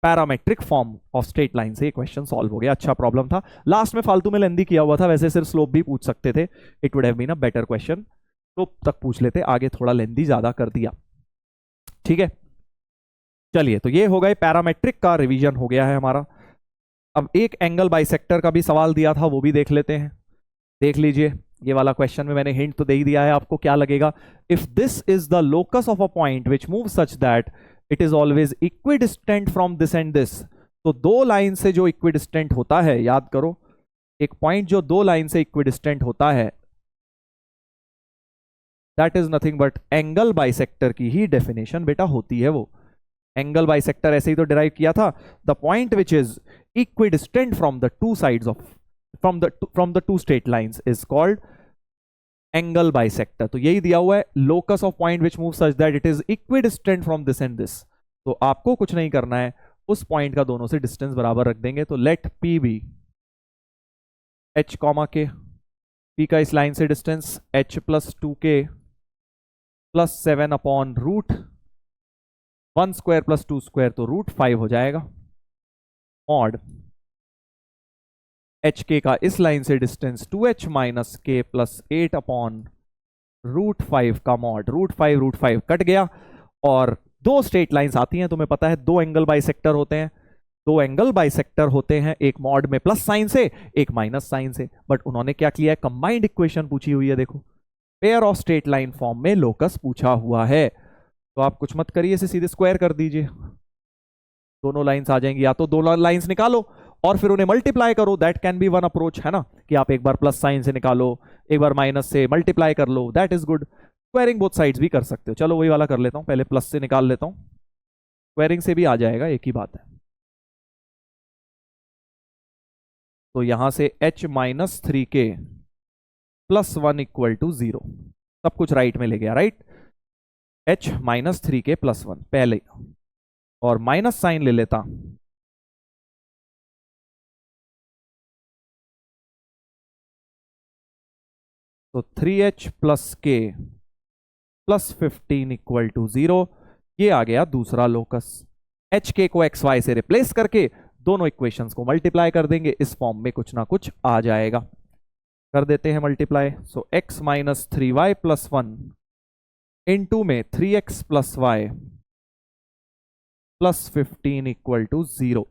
Parametric form of straight line से ये क्वेश्चन सॉल्व हो गया। अच्छा प्रॉब्लम था, लास्ट में फालतू में लेंदी किया हुआ था, वैसे सिर्फ स्लोप भी पूछ सकते थे, it would have been a better question. Slope तक पूछ लेते, आगे थोड़ा लेंदी ज्यादा कर दिया। ठीक है, चलिए, तो ये हो गए पैरामेट्रिक का रिवीजन हो गया है हमारा। अब एक एंगल बाइसेक्टर का भी सवाल दिया था, वो भी देख लेते हैं। देख लीजिए, ये वाला क्वेश्चन में मैंने हिंट तो दे ही दिया है आपको, क्या लगेगा। If this is the locus of a point which move such that it is always equidistant from this and this. तो दो लाइन से जो इक्विडिस्टेंट होता है, याद करो, एक पॉइंट जो दो लाइन से इक्विडिस्टेंट होता है, that is nothing but angle bisector की ही डेफिनेशन बेटा होती है वो। एंगल बाइसेक्टर ऐसे ही तो डिराइव किया था, the point which is equidistant from the two sides of from the two straight lines is called angle bisector. तो यही दिया हुआ है, locus of point which move such that it is equidistant from this and this. तो आपको कुछ नहीं करना है, उस पॉइंट का दोनों से डिस्टेंस बराबर रख देंगे। तो let P be h comma k, p का इस लाइन से डिस्टेंस h + 2k + 7/√1² + 2² तो √5 हो जाएगा। मॉड एच के का इस लाइन से डिस्टेंस 2h - k + 8/√5 का मॉड, √5 कट गया। और दो स्ट्रेट लाइंस आती हैं, तुम्हें पता है दो एंगल बाइसेक्टर होते हैं। दो एंगल बाइसेक्टर होते हैं, एक मॉड में प्लस साइन से, एक माइनस साइन से, बट उन्होंने क्या किया है, कंबाइंड इक्वेशन पूछी हुई है। देखो, pair of straight line form में लोकस पूछा हुआ है। तो आप कुछ मत करिए, इसे सीधे स्क्वायर कर दीजिए, दोनों लाइंस आ जाएंगी। या तो दोनों लाइंस निकालो और फिर उन्हें मल्टीप्लाई करो, that can be one approach, है ना, कि आप एक बार प्लस साइन से निकालो, एक बार माइनस से मल्टीप्लाई कर लो, that is good. Squaring both sides भी कर सकते हो। चलो वही वाला कर लेता हूं, पहले प्लस से निकाल लेता हूं, स्क्वायरिंग से भी आ जाएगा, एक ही बात है। तो यहां से h - 3k + 1 = 0, सब कुछ राइट में ले गया, राइट। h - 3k + 1 पहले, और माइनस साइन ले लेता, तो 3h + k + 15 = 0। ये आ गया दूसरा लोकस। एच के को एक्स वाई से रिप्लेस करके दोनों इक्वेशंस को मल्टीप्लाई कर देंगे, इस फॉर्म में कुछ ना कुछ आ जाएगा। कर देते हैं मल्टीप्लाई। सो x - 3y + 1 इनटू में 3x + y + 15 = 0,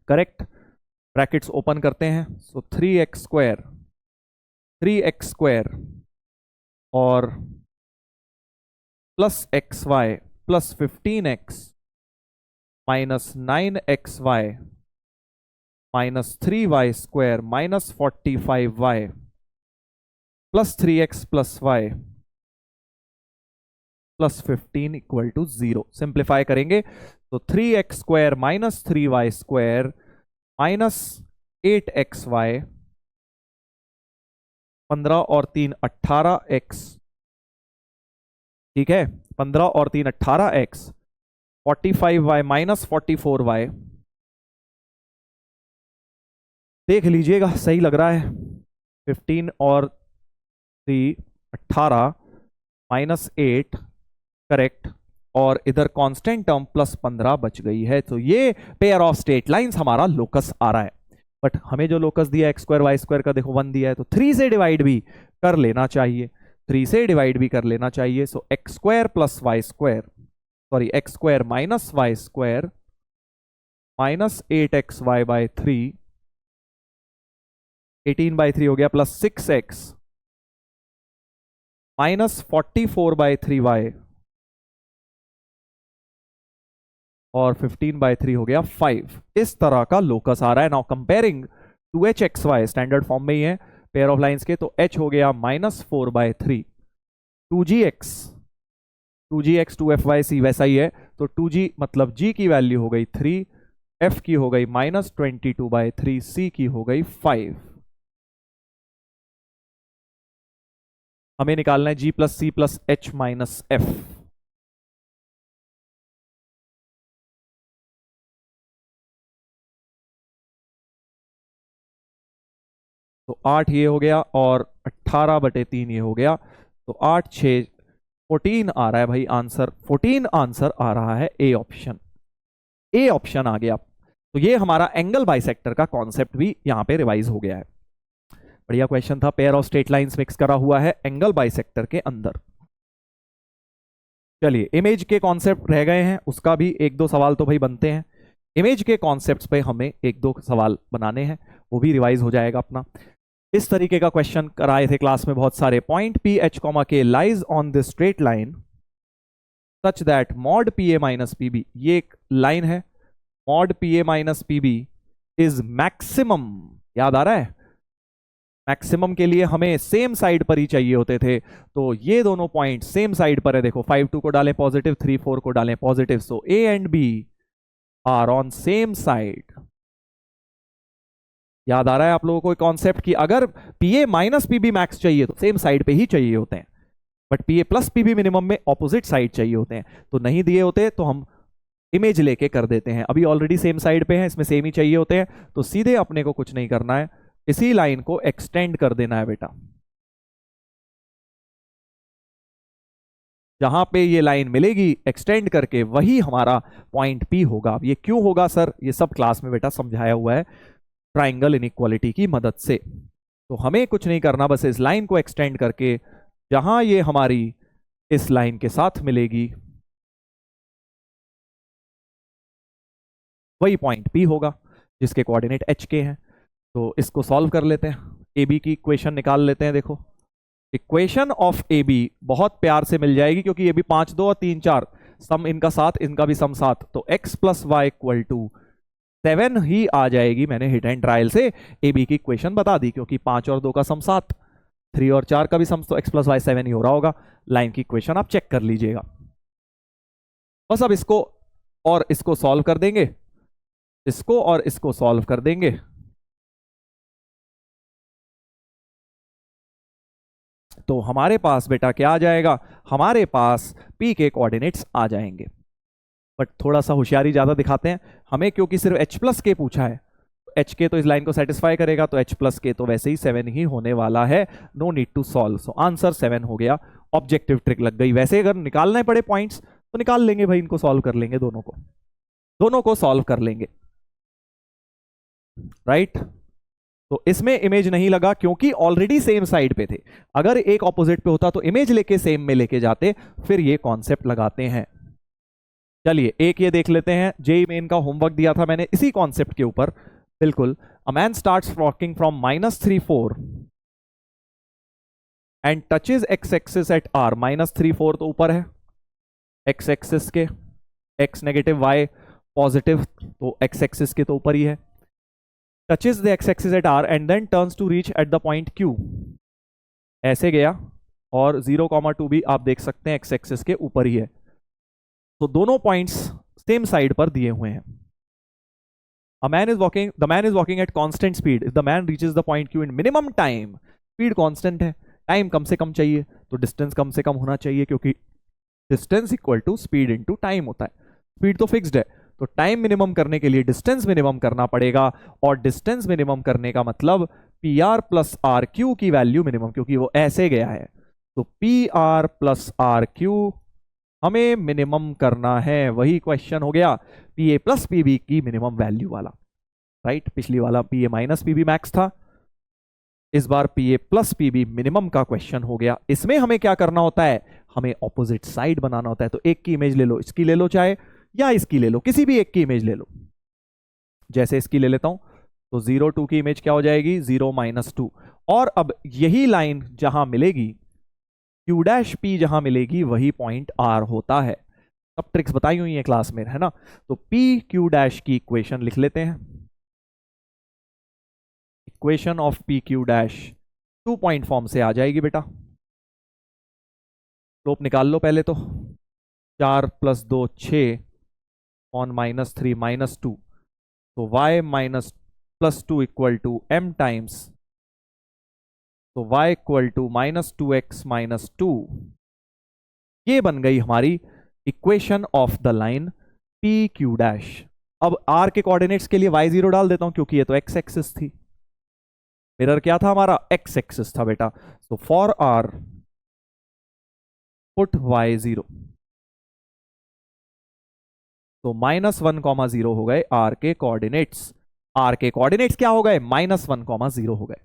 correct. Brackets open करते हैं। सो 3x² और +xy + 15x - 9xy - 3y² - 45y + 3x + y + 15 = 0। Simplify करेंगे तो 3x² - 3y² - 8xy, 15 और 3 18x, ठीक है, 15 और 3 18x, 45y - 44y, देख लीजिएगा सही लग रहा है। 15 और 3 18 -8, करेक्ट, और इधर कांस्टेंट टर्म +15 बच गई है। तो ये पेयर ऑफ स्ट्रेट लाइंस हमारा लोकस आ रहा है। बट हमें जो लोकस दिया x² y² का देखो 1 दिया है, तो 3 से डिवाइड भी कर लेना चाहिए, 3 से डिवाइड भी कर लेना चाहिए। सो x² + y², sorry x² - y² -8xy/3, 18/3 हो गया, +6x -44/3y और 15/3 हो गया 5। इस तरह का लोकस आ रहा है। Now comparing 2hxy, standard form में ही है पेयर ऑफ लाइंस के, तो h हो गया -4/3, 2gx 2fyc वैसा ही है, तो 2g मतलब g की वैल्यू हो गई 3, f की हो गई -22/3, c की हो गई 5। हमें निकालना है g + c + h - f। तो 8 ये हो गया और 18/3 ये हो गया, तो 8 6 14 आ रहा है भाई आंसर। 14 आंसर आ रहा है ए ऑप्शन, ए ऑप्शन आ गया। तो ये हमारा एंगल बाइसेक्टर का कॉन्सेप्ट भी यहां पे रिवाइज हो गया है। बढ़िया क्वेश्चन था, pair of straight lines mix करा हुआ है एंगल बाइसेक्टर के अंदर। चलिए इमेज के कॉन्सेप्ट रह गए हैं, उसका भी एक दो सवाल तो भाई बनते हैं। इमेज के कॉन्सेप्ट्स पे हमें एक दो सवाल बनाने हैं, वो भी रिवाइज हो जाएगा अपना। इस तरीके का क्वेश्चन कराए थे क्लास में बहुत सारे। Point P H comma K lies on the straight line such that mod P A minus P B, ये एक लाइन है, mod P A minus P B is maximum. याद आ रहा है, मैक्सिमम के लिए हमें सेम साइड पर ही चाहिए होते थे, तो ये दोनों पॉइंट सेम साइड पर है। देखो 5 2 को डालें पॉजिटिव, 3 4 को डालें positive, so A and B are on same side. याद आ रहा है आप लोगों को कॉन्सेप्ट कि अगर P A minus P B max चाहिए तो सेम साइड पे ही चाहिए होते हैं, but P A plus P B minimum में ऑपोजिट साइड चाहिए होते हैं। तो नहीं दिए होते तो हम इमेज लेके कर देते हैं। अभी ऑलरेडी सेम साइड पे है, इसमें सेम ही चाहिए होते हैं, तो सीधे अपने को कुछ नहीं करना है, इसी लाइन को एक्सटेंड कर देना है बेटा। जहां पे ये लाइन मिलेगी एक्सटेंड करके वही हमारा पॉइंट पी होगा। ये क्यों होगा सर, ये सब क्लास में बेटा समझाया हुआ है ट्राइंगल इनइक्वालिटी की मदद से। तो हमें कुछ नहीं करना, बस इस लाइन को एक्सटेंड करके जहां ये हमारी इस लाइन के साथ मिलेगी वही पॉइंट पी होगा, जिसके कोऑर्डिनेट एच के हैं। तो इसको सॉल्व कर लेते हैं, ए बी की इक्वेशन निकाल लेते हैं। देखो इक्वेशन ऑफ ए बी बहुत प्यार से मिल जाएगी, क्योंकि ये भी 5 2 और 3 4 सम इनका 7, इनका भी सम 7, तो x plus Y equal to 7 ही आ जाएगी। मैंने हिट एंड ट्रायल से ए बी की इक्वेशन बता दी, क्योंकि 5 और 2 का सम 7, 3 और 4 का भी सम, तो x प्लस वाई 7 ही हो रहा होगा। लाइन की इक्वेशन आप चेक कर लीजिएगा। बस अब इसको और इसको सॉल्व कर देंगे, इसको और इसको सॉल्व कर देंगे, तो हमारे पास बेटा क्या आ जाएगा, हमारे पास p के कोऑर्डिनेट्स आ जाएंगे। बट थोड़ा सा होशियारी ज्यादा दिखाते हैं हमें, क्योंकि सिर्फ h प्लस के पूछा है, h के तो इस लाइन को सेटिस्फाई करेगा, तो h प्लस के तो वैसे ही 7 ही होने वाला है, no need to solve. So answer 7 हो गया। ऑब्जेक्टिव ट्रिक लग गई। वैसे अगर निकालने पड़े पॉइंट्स तो निकाल लेंगे भाई, इनको सॉल्व कर लेंगे, दोनों को सॉल्व कर लेंगे, राइट। तो इसमें इमेज नहीं लगा क्योंकि ऑलरेडी सेम साइड पे थे। अगर एक ऑपोजिट पे होता तो इमेज लेके सेम में लेके जाते, फिर ये कॉन्सेप्ट लगाते हैं। चलिए एक ये देख लेते हैं, जेई मेन का होमवर्क दिया था मैंने इसी कॉन्सेप्ट के ऊपर, बिल्कुल। A man starts walking from -3 4 and touches X axis at R. -3 4 तो ऊपर है एक्स एक्सिस के, एक्स नेगेटिव वाई पॉजिटिव, तो एक्स एक्सिस के तो ऊपर ही है। Touches the X axis at R and then turns to reach at the point Q. ऐसे गया, और 0,2 भी आप देख सकते हैं एक्स एक्सिस के ऊपर ही है, तो दोनों पॉइंट्स सेम साइड पर दिए हुए हैं। The man is walking at constant speed. If the man reaches the point Q in minimum time, speed constant है, टाइम कम से कम चाहिए, तो डिस्टेंस कम से कम होना चाहिए, क्योंकि distance equal to speed into time होता है। स्पीड तो फिक्स्ड है, तो टाइम मिनिमम करने के लिए डिस्टेंस मिनिमम करना पड़ेगा, और डिस्टेंस मिनिमम करने का मतलब P R plus R Q की वैल्यू मिनिमम, क्योंकि वो ऐसे गया है, तो P R plus R Q हमें मिनिमम करना है। वही क्वेश्चन हो गया P A plus P B की मिनिमम वैल्यू वाला, राइट। पिछली वाला P A minus P B max था, इस बार P A plus P B minimum का क्वेश्चन हो गया। इसमें हमें क्या करना होता है, हमें ऑपोजिट साइड बनाना होता है। तो एक की इमेज ले लो, इसकी ले लो चाहे, या इसकी ले लो, किसी भी एक की इमेज ले लो। जैसे इसकी ले लेता हूं, तो 0 2 की इमेज क्या हो जाएगी, 0 -2। और अब यही लाइन जहां मिलेगी, क्यू डैश पी जहां मिलेगी, वही पॉइंट आर होता है। सब ट्रिक्स बताई हुई है क्लास में, है ना। तो पी क्यू डैश की इक्वेशन लिख लेते हैं। Equation of P Q dash 2 point form से आ जाएगी बेटा। स्लोप निकाल लो पहले तो, 4 + 2 6 ऑन -3 -2, तो y +2 equal to m times, तो y इक्वल टू -2x -2। ये बन गई हमारी equation of the line P Q dash. अब r के कोऑर्डिनेट्स के लिए y0 डाल देता हूं, क्योंकि ये तो x एक्सिस थी, मिरर क्या था हमारा, एक्स एक्सिस था बेटा। तो फॉर आर पुट वाई 0, तो -1, 0 हो गए आर के कोऑर्डिनेट्स। आर के कोऑर्डिनेट्स क्या हो गए, -1, 0 हो गए।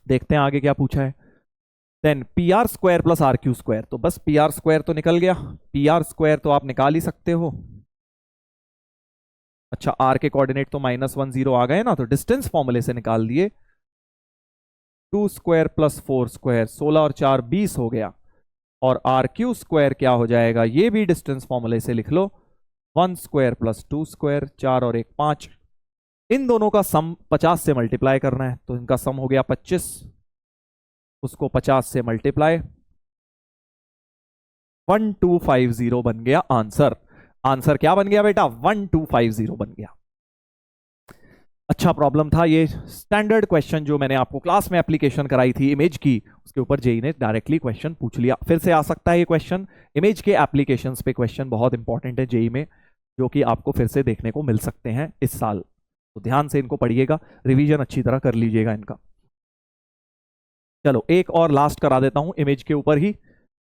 देखते हैं आगे क्या पूछा है। Then P R square plus R Q square, तो बस पी आर स्क्वायर तो निकल गया, पी आर स्क्वायर तो आप निकाल ही सकते हो। अच्छा, आर के कोऑर्डिनेट तो -1, 0 आ गए ना, तो डिस्टेंस फॉर्मूले से निकाल दिए। 2 स्क्वायर प्लस 4 स्क्वायर, 16 और 4 20 हो गया। और आर क्यू स्क्वायर क्या हो जाएगा, ये भी डिस्टेंस फॉर्मूले से लिख लो। 1 स्क्वायर प्लस 2 स्क्वायर, 4 और 1 5। इन दोनों का सम 50 से मल्टीप्लाई करना है, तो इनका सम हो गया 25, उसको 50 से मल्टीप्लाई, 1250 बन गया आंसर। आंसर क्या बन गया बेटा, 1250 बन गया। अच्छा प्रॉब्लम था ये, स्टैंडर्ड क्वेश्चन जो मैंने आपको क्लास में एप्लीकेशन कराई थी इमेज की, उसके ऊपर जेई ने डायरेक्टली क्वेश्चन पूछ लिया। फिर से आ सकता है ये क्वेश्चन, इमेज के एप्लीकेशंस पे क्वेश्चन बहुत इंपॉर्टेंट है जेई में, जो कि आपको फिर से देखने को मिल सकते हैं इस साल। तो ध्यान से इनको पढ़िएगा, रिवीजन अच्छी तरह कर लीजिएगा इनका। चलो एक और लास्ट करा देता हूं इमेज के ऊपर ही,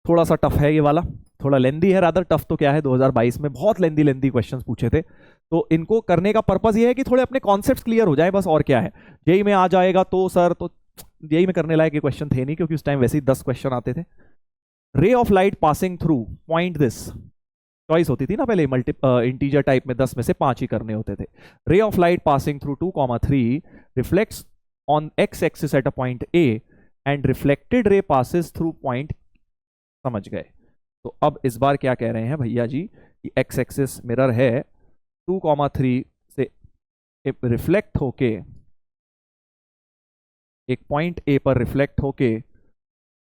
थोड़ा सा टफ है ये वाला, थोड़ा लेंदी है, रादर टफ तो क्या है, 2022 में बहुत लेंदी क्वेश्चंस पूछे थे। तो इनको करने का पर्पस ये है कि थोड़े अपने कॉन्सेप्ट्स क्लियर हो जाए, बस और क्या है। जेई में आ जाएगा तो सर, तो जेई में करने लायक ये क्वेश्चन थे नहीं, क्योंकि उस टाइम वैसे ही 10 क्वेश्चन आते थे। Ray of light passing through point this, choice होती थी ना पहले, इंटीजर टाइप में 10 में से 5 ही करने होते थे। Ray of light passing through 2,3 reflects on x axis at a point A and reflected ray passes through point, समझ गए। तो अब इस बार क्या कह रहे हैं भैया जी कि एक्स एक्सिस मिरर है, 2,3 से रिफ्लेक्ट होके एक पॉइंट ए पर रिफ्लेक्ट होके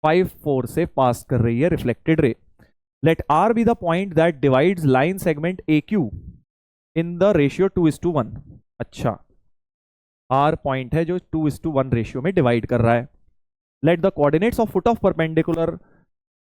5,4 से पास कर रही है reflected ray. Let R be the point that divides line segment A Q in the ratio 2:1। अच्छा, आर पॉइंट है जो 2:1 रेशियो में डिवाइड कर रहा है। Let the coordinates of foot of perpendicular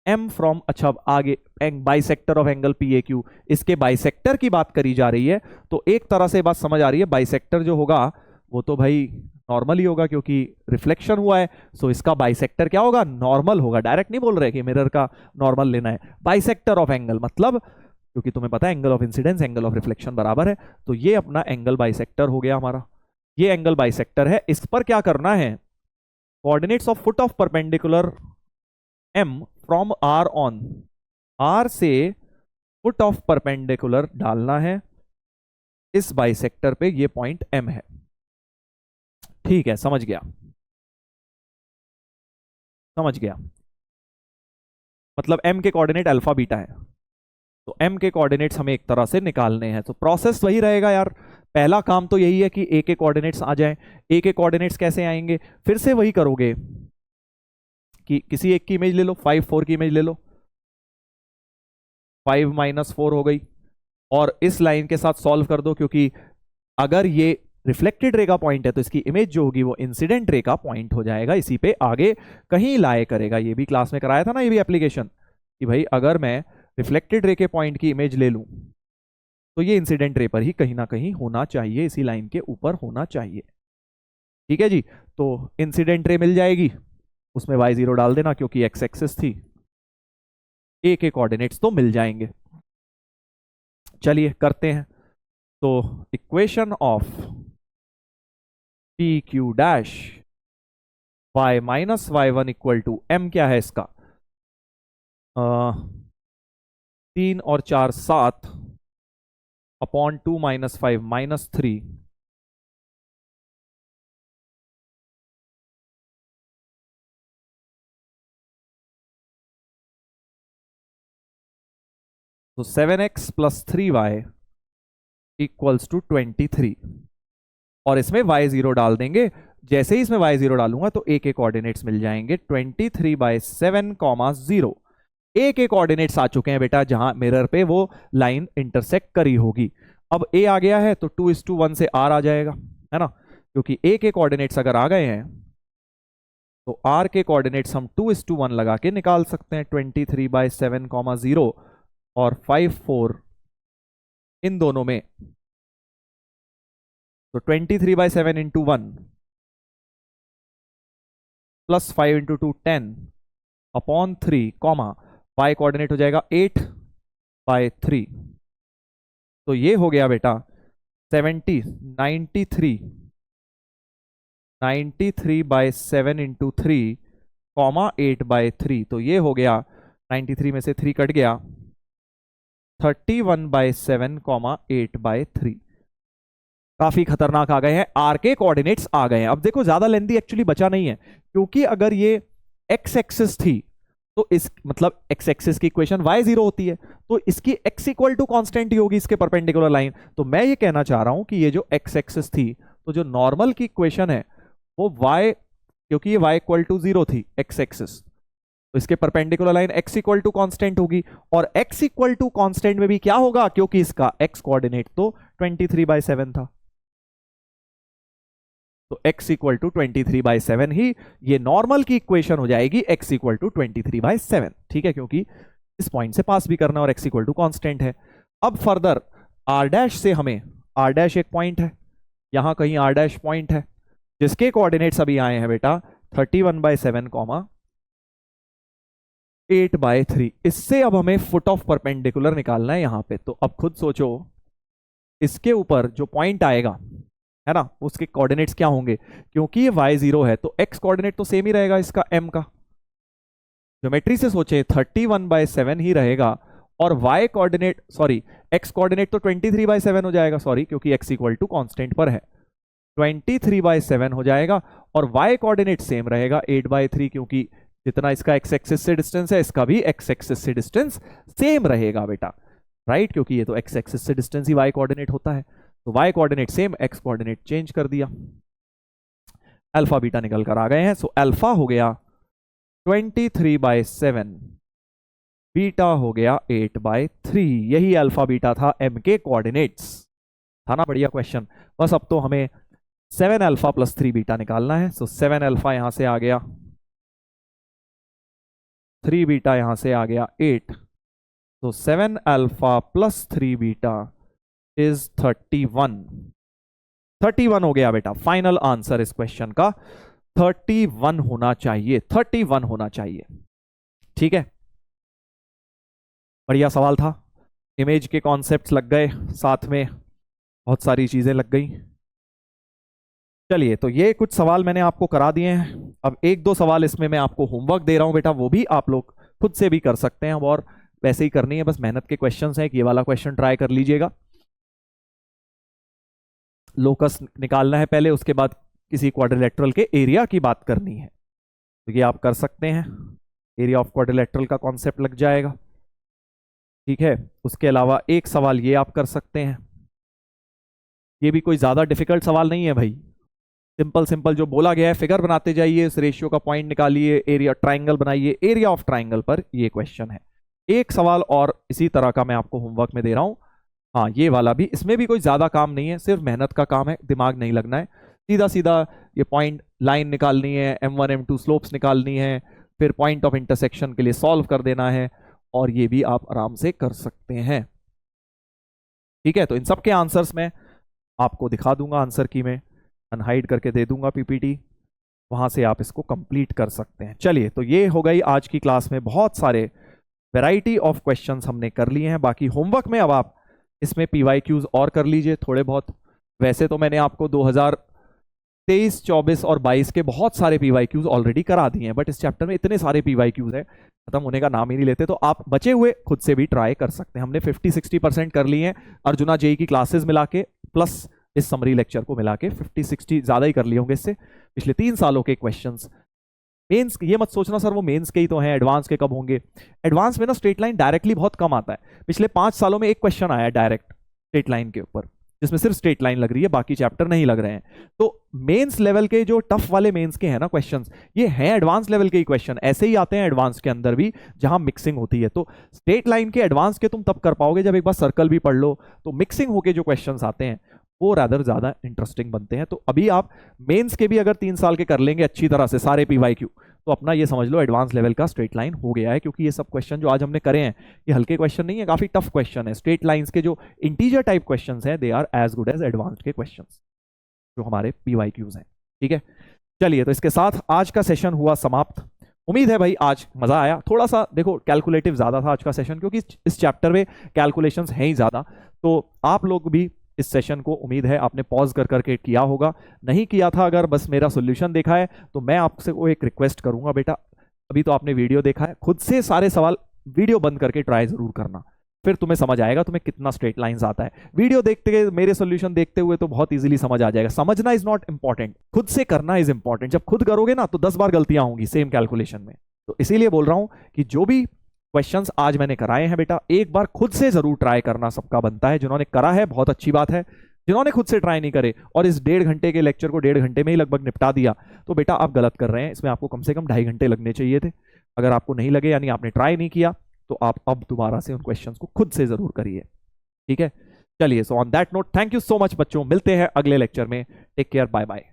M from, अच्छा अब आगे bisector of angle P A Q, इसके बाइसेक्टर की बात करी जा रही है। तो एक तरह से बात समझ आ रही है, बाइसेक्टर जो होगा वो तो भाई नॉर्मल ही होगा, क्योंकि रिफ्लेक्शन हुआ है। सो इसका बाइसेक्टर क्या होगा, नॉर्मल होगा। डायरेक्ट नहीं बोल रहे कि मिरर का नॉर्मल लेना है, बाइसेक्टर ऑफ एंगल मतलब, क्योंकि तुम्हें पता है angle of incidence angle of reflection बराबर है, तो ये अपना एंगल बाइसेक्टर हो गया हमारा। ये एंगल बाइसेक्टर है, इस पर क्या करना है, coordinates of foot of perpendicular M from R on, R से फुट ऑफ परपेंडिकुलर डालना है इस बाइसेक्टर पे, ये पॉइंट एम है। ठीक है, समझ गया, समझ गया। मतलब एम के कोऑर्डिनेट अल्फा बीटा है, तो एम के कोऑर्डिनेट्स हमें एक तरह से निकालने हैं। तो प्रोसेस वही रहेगा यार, पहला काम तो यही है कि ए के कोऑर्डिनेट्स आ जाएं। ए के कोऑर्डिनेट्स कैसे आएंगे, फिर से वही करोगे कि किसी एक की इमेज ले लो, 5 4 की इमेज ले लो, 5 - 4 हो गई, और इस लाइन के साथ सॉल्व कर दो, क्योंकि अगर ये रिफ्लेक्टेड रे का पॉइंट है तो इसकी इमेज जो होगी वो इंसिडेंट रे का पॉइंट हो जाएगा, इसी पे आगे कहीं लाए करेगा। ये भी क्लास में कराया था ना, ये भी एप्लीकेशन, कि भाई अगर मैं रिफ्लेक्टेड रे के पॉइंट की इमेज ले लूं तो ये इंसिडेंट रे पर ही कहीं ना कहीं होना चाहिए, इसी लाइन के ऊपर होना चाहिए। ठीक है जी, तो इंसिडेंट रे मिल जाएगी, उसमें y0 डाल देना क्योंकि x एक्सिस थी, a के कोऑर्डिनेट्स तो मिल जाएंगे। चलिए करते हैं। तो equation of P Q dash y - y1 equal to m क्या है इसका, 3 और 4 7 अपॉन 2 - 5 - 3, तो 7x + 3y इक्वल्स टू 23, और इसमें y0 डाल देंगे। जैसे ही इसमें y0 डालूंगा तो a के कोऑर्डिनेट्स मिल जाएंगे, 23/7, 0। a के कोऑर्डिनेट्स आ चुके हैं बेटा, जहां मिरर पे वो लाइन इंटरसेक्ट करी होगी। अब a आ गया है तो 2:1 से r आ जाएगा, है ना, क्योंकि a के कोऑर्डिनेट्स अगर आ गए हैं तो r के कोऑर्डिनेट्स हम 2:1 लगा के निकाल सकते हैं। 23/7, 0 और 5 4 इन दोनों में, तो 23/7 × 1 plus 5 into 2 10 upon 3 comma y coordinate हो जाएगा 8/3। तो ये हो गया बेटा 93/7 इंटू 3 कॉमा 8/3। तो ये हो गया 93 में से 3 कट गया 31/7 कॉमा 8/3। काफी खतरनाक आ गए हैं, आर के कोऑर्डिनेट्स आ गए हैं। अब देखो ज्यादा लेंथी एक्चुअली बचा नहीं है, क्योंकि अगर ये एक्स एक्सिस थी तो इस मतलब एक्स एक्सिस की इक्वेशन y 0 होती है, तो इसकी x इक्वल टू कांस्टेंट ही होगी इसके परपेंडिकुलर लाइन। तो मैं ये कहना चाह रहा हूं कि ये जो x एक्सिस थी, तो जो नॉर्मल की इक्वेशन है वो y, क्योंकि ये y इक्वल टू 0 थी x एक्सिस, तो इसके perpendicular line x equal to constant होगी। और x इक्वल टू कांस्टेंट में भी क्या होगा, क्योंकि इसका x कोऑर्डिनेट तो 23/7 था, तो x इक्वल टू 23/7 ही ये नॉर्मल की इक्वेशन हो जाएगी, x इक्वल टू 23/7। ठीक है, क्योंकि इस पॉइंट से पास भी करना और x इक्वल टू कांस्टेंट है। अब फर्दर r डैश से हमें, r डैश एक पॉइंट है, यहां कहीं r डैश पॉइंट है जिसके कोऑर्डिनेट्स अभी आए हैं बेटा 31/7 कॉमा 8/3। इससे अब हमें फुट ऑफ परपेंडिकुलर निकालना है यहां पे। तो अब खुद सोचो, इसके ऊपर जो पॉइंट आएगा है ना, उसके कोऑर्डिनेट्स क्या होंगे, क्योंकि ये y 0 है तो x कोऑर्डिनेट तो सेम ही रहेगा इसका m का। ज्योमेट्री से सोचे 31/7 ही रहेगा, और y coordinate sorry x coordinate तो 23/7 हो जाएगा, सॉरी क्योंकि x इक्वल टू कांस्टेंट पर है, 23/7 हो जाएगा। और y कोऑर्डिनेट सेम रहेगा 8/3, क्योंकि जितना इसका x एक्सिस से डिस्टेंस है इसका भी x एक्सिस से डिस्टेंस सेम रहेगा बेटा, राइट, क्योंकि ये तो x एक्सिस से डिस्टेंस ही y कोऑर्डिनेट होता है। तो y coordinate same, x coordinate change कर दिया, अल्फा बीटा निकल कर आ गए हैं। सो अल्फा हो गया 23/7, बीटा हो गया 8/3। यही अल्फा बीटा था m के कोऑर्डिनेट्स। था ना बढ़िया क्वेश्चन। बस अब तो हमें 7 अल्फा प्लस 3 बीटा निकालना है। सो 7 अल्फा यहां से आ गया, 3 बीटा यहां से आ गया 8। तो 7 अल्फा प्लस 3 बीटा इज 31 हो गया बेटा। फाइनल आंसर इस क्वेश्चन का 31 होना चाहिए, 31 होना चाहिए। ठीक है, बढ़िया सवाल था, इमेज के कॉन्सेप्ट्स लग गए, साथ में बहुत सारी चीजें लग गई। चलिए, तो ये कुछ सवाल मैंने आपको करा दिए हैं। अब एक दो सवाल इसमें मैं आपको होमवर्क दे रहा हूं बेटा, वो भी आप लोग खुद से भी कर सकते हैं, और वैसे ही करनी है, बस मेहनत के क्वेश्चंस हैं। ये वाला क्वेश्चन ट्राई कर लीजिएगा, लोकस निकालना है पहले, उसके बाद किसी क्वाड्रिलेटरल के एरिया की बात करनी है, तो ये आप कर सकते हैं। एरिया ऑफ क्वाड्रिलेटरल का कॉन्सेप्ट लग जाएगा। ठीक है, उसके अलावा एक सवाल ये आप कर सकते हैं, ये भी कोई ज्यादा डिफिकल्ट सवाल नहीं है भाई, सिंपल सिंपल जो बोला गया है, फिगर बनाते जाइए, इस रेशियो का पॉइंट निकालिए, एरिया ट्राइंगल बनाइए, एरिया ऑफ ट्राइंगल पर ये क्वेश्चन है। एक सवाल और इसी तरह का मैं आपको होमवर्क में दे रहा हूं, हाँ ये वाला भी, इसमें भी कोई ज्यादा काम नहीं है, सिर्फ मेहनत का काम है, दिमाग नहीं लगना है। सीधा सीधा ये पॉइंट लाइन निकालनी है, m1 m2 स्लोप्स निकालनी है, फिर पॉइंट ऑफ इंटरसेक्शन के लिए सॉल्व कर देना है, और ये भी आप आराम से कर सकते हैं। ठीक है, तो इन सब के आंसर्स में आपको दिखा दूंगा, आंसर की में अनहाइड करके दे दूंगा पीपीटी, वहां से आप इसको कंप्लीट कर सकते हैं। चलिए, तो ये हो गई आज की क्लास में, बहुत सारे वैरायटी ऑफ क्वेश्चंस हमने कर लिए हैं। बाकी होमवर्क में अब आप इसमें पीवाईक्यूज और कर लीजिए थोड़े बहुत। वैसे तो मैंने आपको 2023, 24 और 22 के बहुत सारे पीवाईक्यूज ऑलरेडी करा दिए हैं, बट इस चैप्टर में इतने सारे पीवाईक्यूज हैं, खत्म होने का नाम ही नहीं लेते, तो आप बचे हुए खुद से भी ट्राई कर सकते हैं। हमने 50-60% कर लिए हैं, अर्जुना जेई की क्लासेस मिला के प्लस इस समरी लेक्चर को मिला के 50-60 ज्यादा ही कर लिए होंगे इससे। पिछले 3 सालों के क्वेश्चंस, मेंस ये मत सोचना सर वो मेंस के ही तो हैं, एडवांस के कब होंगे। एडवांस में ना स्ट्रेट लाइन डायरेक्टली बहुत कम आता है। पिछले 5 सालों में एक क्वेश्चन आया है डायरेक्ट स्ट्रेट लाइन के ऊपर, जिसमें सिर्फ स्ट्रेट लाइन लग रही है, बाकी चैप्टर नहीं लग रहे हैं। तो मेंस लेवल के जो टफ वाले मेंस के हैं ना क्वेश्चंस, ये हैं एडवांस लेवल के ही क्वेश्चन, ऐसे ही आते हैं एडवांस के अंदर भी, जहां मिक्सिंग होती है। तो स्ट्रेट लाइन के एडवांस के तुम तब कर पाओगे जब एक बार सर्कल भी पढ़ लो, तो मिक्सिंग होके जो क्वेश्चंस आते हैं वो रादर ज्यादा इंटरेस्टिंग बनते हैं। तो अभी आप मेंस के भी अगर 3 साल के कर लेंगे अच्छी तरह से सारे पीवाईक्यू, तो अपना ये समझ लो एडवांस लेवल का स्ट्रेट लाइन हो गया है। क्योंकि ये सब क्वेश्चन जो आज हमने करे हैं ये हल्के क्वेश्चन नहीं है, काफी टफ क्वेश्चन है। स्ट्रेट लाइंस के जो इंटीजर टाइप क्वेश्चंस हैं, they are as good as advanced के क्वेश्चंस जो हमारे पीवाईक्यूज हैं। ठीक है, चलिए, तो इसके साथ आज का सेशन हुआ समाप्त। उम्मीद है भाई आज मजा आया। थोड़ा सा देखो कैलकुलेटिव ज्यादा था आज का सेशन, क्योंकि इस चैप्टर में कैलकुलेशंस हैं ही ज्यादा। तो आप लोग भी इस सेशन को उम्मीद है आपने पॉज कर करके किया होगा। नहीं किया था अगर बस मेरा सोल्यूशन देखा है, तो मैं आपसे वो एक रिक्वेस्ट करूंगा, बेटा अभी तो आपने वीडियो देखा है, खुद से सारे सवाल वीडियो बंद करके ट्राई जरूर करना, फिर तुम्हें समझ आएगा तुम्हें कितना स्ट्रेट लाइंस आता है। वीडियो देखते मेरे सोल्यूशन देखते हुए तो बहुत इजीली समझ आ जाएगा। समझना इज नॉट इंपॉर्टेंट, खुद से करना इज इंपॉर्टेंट। जब खुद करोगे ना तो 10 बार गलतियां होंगी सेम कैलकुलेशन में। तो इसीलिए बोल रहा हूं कि जो भी क्वेश्चंस आज मैंने कराए हैं बेटा, एक बार खुद से जरूर ट्राई करना सबका बनता है। जिन्होंने करा है बहुत अच्छी बात है, जिन्होंने खुद से ट्राई नहीं करे और इस 1.5 घंटे के लेक्चर को 1.5 घंटे में ही लगभग निपटा दिया, तो बेटा आप गलत कर रहे हैं। इसमें आपको कम से कम 2.5 घंटे लगने चाहिए थे। अगर आपको नहीं लगे यानी आपने ट्राई नहीं किया, तो आप अब दोबारा से उन क्वेश्चंस को खुद से जरूर करिए, ठीक है। चलिए, so on that note thank you so much बच्चों, मिलते हैं अगले लेक्चर में। Take care, bye bye.